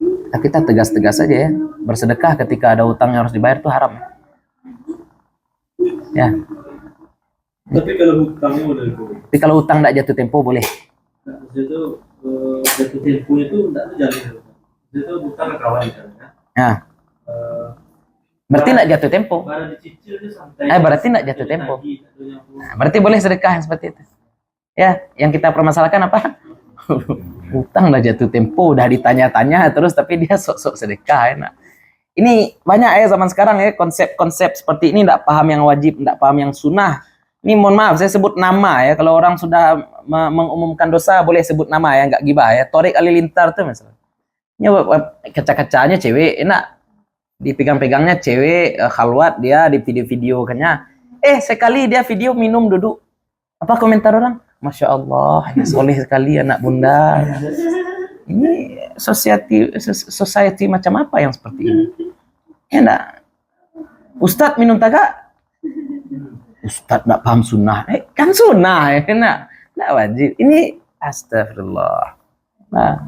Nah, kita tegas-tegas saja ya. Bersedekah ketika ada hutang yang harus dibayar itu haram. Ya. Tapi kalau hutangnya udah boleh. Tapi kalau hutang tidak jatuh tempo boleh. Nah, itu jatuh temponya itu tidak terjalin. Itu hutang ke kawan misalnya. Nah. Berarti tidak jatuh tempo. Barang dicicil itu santai. Berarti tidak jatuh tempo. Nah, berarti boleh sedekah yang seperti itu. Ya, yang kita permasalahkan apa? Hutang udah jatuh tempo, udah ditanya-tanya terus tapi dia sok-sok sedekah enak. Ini banyak ya zaman sekarang ya konsep-konsep seperti ini, tidak paham yang wajib, tidak paham yang sunnah. Ini mohon maaf saya sebut nama ya, kalau orang sudah mengumumkan dosa boleh sebut nama ya, nggak gibah ya. Torik Halilintar tuh misalnya. Ini kaca-kacanya cewek enak. Dipegang-pegangnya cewek khalwat dia di video-videokannya. Sekali dia video minum duduk. Apa komentar orang? Masya Allah, ya soleh sekali anak bunda. Ini society macam apa yang seperti ini? Enak. Ustadz minum tagak? Ustadz nggak paham sunnah. Kan sunnah ya, nggak wajib. Ini astagfirullah. Nah,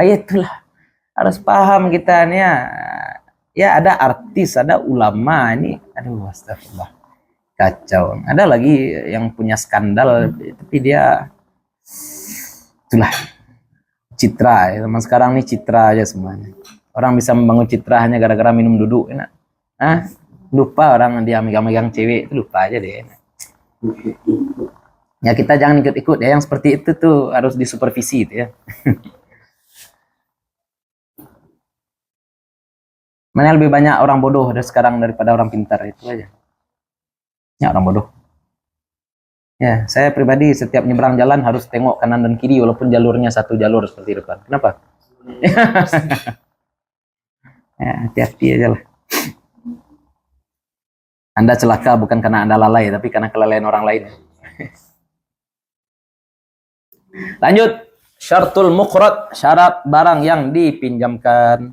itulah harus paham kita nih ya. Ya ada artis, ada ulama ini. Aduh, astagfirullah. Kacau. Ada lagi yang punya skandal, tapi dia itulah citra. Ya. Zaman sekarang nih citra aja semuanya. Orang bisa membangun citra hanya gara-gara minum duduk, enak. Lupa orang dia megang-megang cewek, itu lupa aja deh. Enak. Ya kita jangan ikut-ikut ya, yang seperti itu tuh harus disupervisi itu ya. Mana lebih banyak orang bodoh dari sekarang daripada orang pintar, itu aja. Ya orang bodoh. Ya, saya pribadi setiap nyebrang jalan harus tengok kanan dan kiri walaupun jalurnya satu jalur seperti depan. Kenapa? Ya, hati-hati aja lah. Anda celaka bukan karena Anda lalai, tapi karena kelalaian orang lain. Lanjut, syartul muqrad, syarat barang yang dipinjamkan.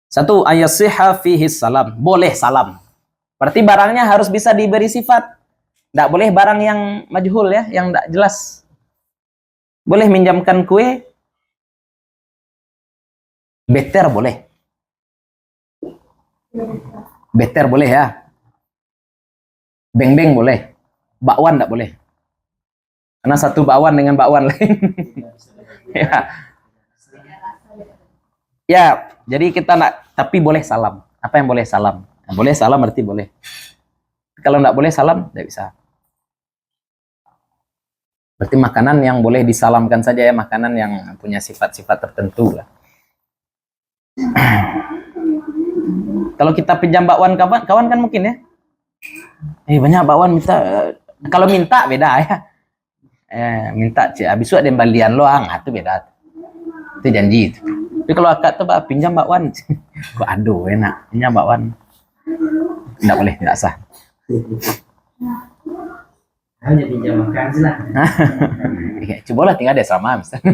Satu, ayasihha fihi salam, boleh salam. Berarti barangnya harus bisa diberi sifat. Tidak boleh barang yang majhul ya, yang tidak jelas. Boleh minjamkan kue, beter boleh. Beter boleh ya. Beng-beng boleh. Bakwan tidak boleh. Karena satu bakwan dengan bakwan lain. Ya. Ya, jadi kita nak, tapi boleh salam. Apa yang boleh salam? Nah, boleh salam berarti boleh. Kalau tidak boleh salam, tidak bisa. Berarti makanan yang boleh disalamkan saja ya, makanan yang punya sifat-sifat tertentu lah. Kalau kita pinjam bakwan kawan kan mungkin ya. Banyak bakwan minta. Kalau minta beda ya. Minta habis itu ada balian loang, itu beda. Itu janji itu. Tapi kalau akad tuh pinjam bakwan, kok aduh enak pinjam bakwan. Tidak boleh, tidak sah. Hanya pinjam makan lah. Cobalah tinggal ada sama misalnya.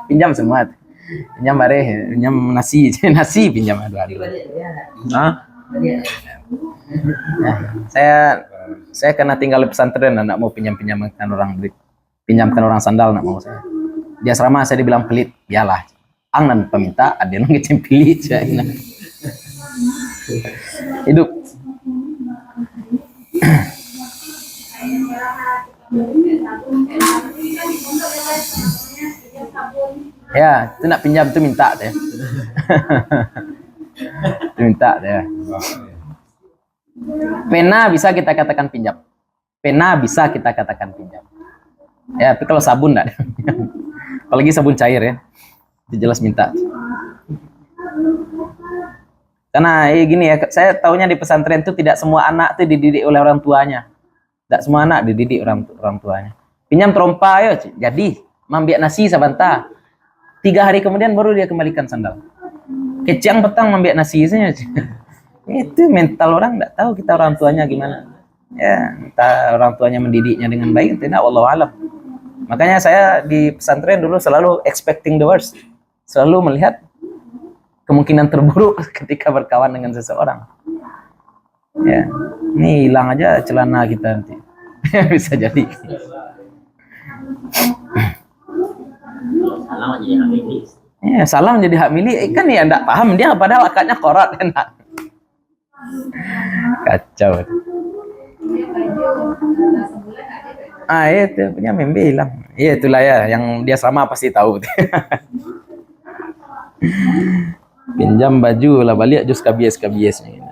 Pinjam semua. Pinjam bareh, pinjam nasi, nasi pinjam 2 hari. Saya karena tinggal di pesantren, enggak mau pinjamkan orang duit. Pinjamkan orang sandal enggak mau saya. Di asrama saya dibilang pelit, iyalah. Ang dan peminta ada yang ngecem pelit saya. Hidup. Ya, itu nak pinjam itu minta deh. Minta deh. Pena bisa kita katakan pinjam. Pena bisa kita katakan pinjam. Ya, tapi kalau sabun enggak. Apalagi sabun cair ya. Itu jelas minta. Karena gini ya, saya taunya di pesantren itu tidak semua anak itu dididik oleh orang tuanya. Tidak semua anak dididik orang tuanya. Pinjam trompa ayo, jadi mambiak nasi sabanta. 3 hari kemudian baru dia kembalikan sandal. Keciang petang mambiak nasi saja. Itu mental orang, tidak tahu kita orang tuanya gimana. Ya, entah orang tuanya mendidiknya dengan baik, tidak, wallahu alam. Makanya saya di pesantren dulu selalu expecting the worst. Selalu melihat kemungkinan terburuk ketika berkawan dengan seseorang. Ya, ini hilang aja celana kita nanti. Bisa jadi. Salam jadi hak milik. Ya, salam jadi hak milik. Kan ya enggak paham dia, padahal akadnya korat enak. Kacau. Itu punya membe hilang. Iya itulah ya, yang dia sama pasti tahu. Pinjam baju lah balik jus kabies-kabiesnya.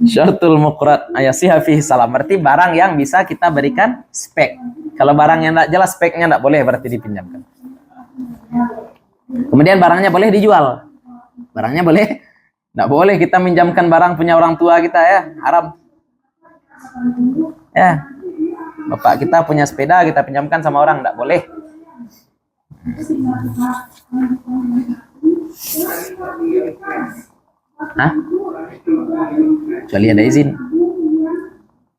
Syartul muqrad ayasiha fihi salam, berarti barang yang bisa kita berikan spek. Kalau barang yang tidak jelas speknya tidak boleh berarti dipinjamkan. Kemudian barangnya boleh dijual. Barangnya boleh, tidak boleh kita minjamkan barang punya orang tua kita ya, haram. Ya, bapak kita punya sepeda kita pinjamkan sama orang, tidak boleh. Hah? Kecuali ada izin.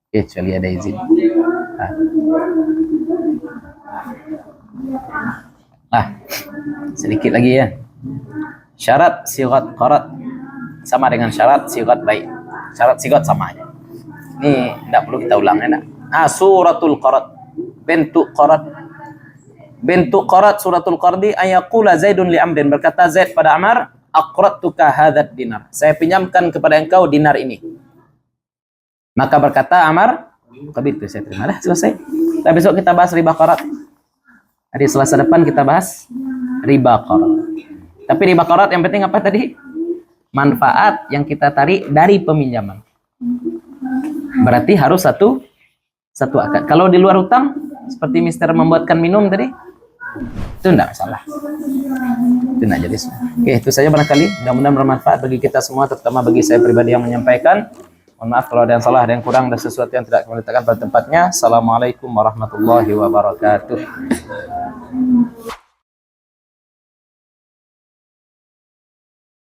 Kecuali ada izin. Sedikit lagi ya. Syarat sigat qarat sama dengan syarat sigat baik. Syarat sigat sama aja. Ini tidak perlu kita ulang ya. Suratul qarat. Bentuk qarat. Bentuk qarat suratul qardi ayaqula Zaidun li Amrin, berkata Zaid pada Amr, aqradtuka hadzal dinar. Saya pinjamkan kepada engkau dinar ini. Maka berkata Amr, qabitu, saya terima. Dah selesai. Nah, besok kita bahas riba qarat. Hari Selasa depan kita bahas riba qarat. Tapi riba qarat yang penting apa tadi? Manfaat yang kita tarik dari peminjaman. Berarti harus satu 1 akad. Kalau di luar hutang, seperti Mister membuatkan minum tadi, itu enggak masalah. Itu enggak jadi semua. Oke, itu saja barangkali. Mudah-mudahan bermanfaat bagi kita semua, terutama bagi saya pribadi yang menyampaikan. Mohon maaf kalau ada yang salah, ada yang kurang, ada sesuatu yang tidak kami letakkan pada tempatnya. Assalamualaikum warahmatullahi wabarakatuh.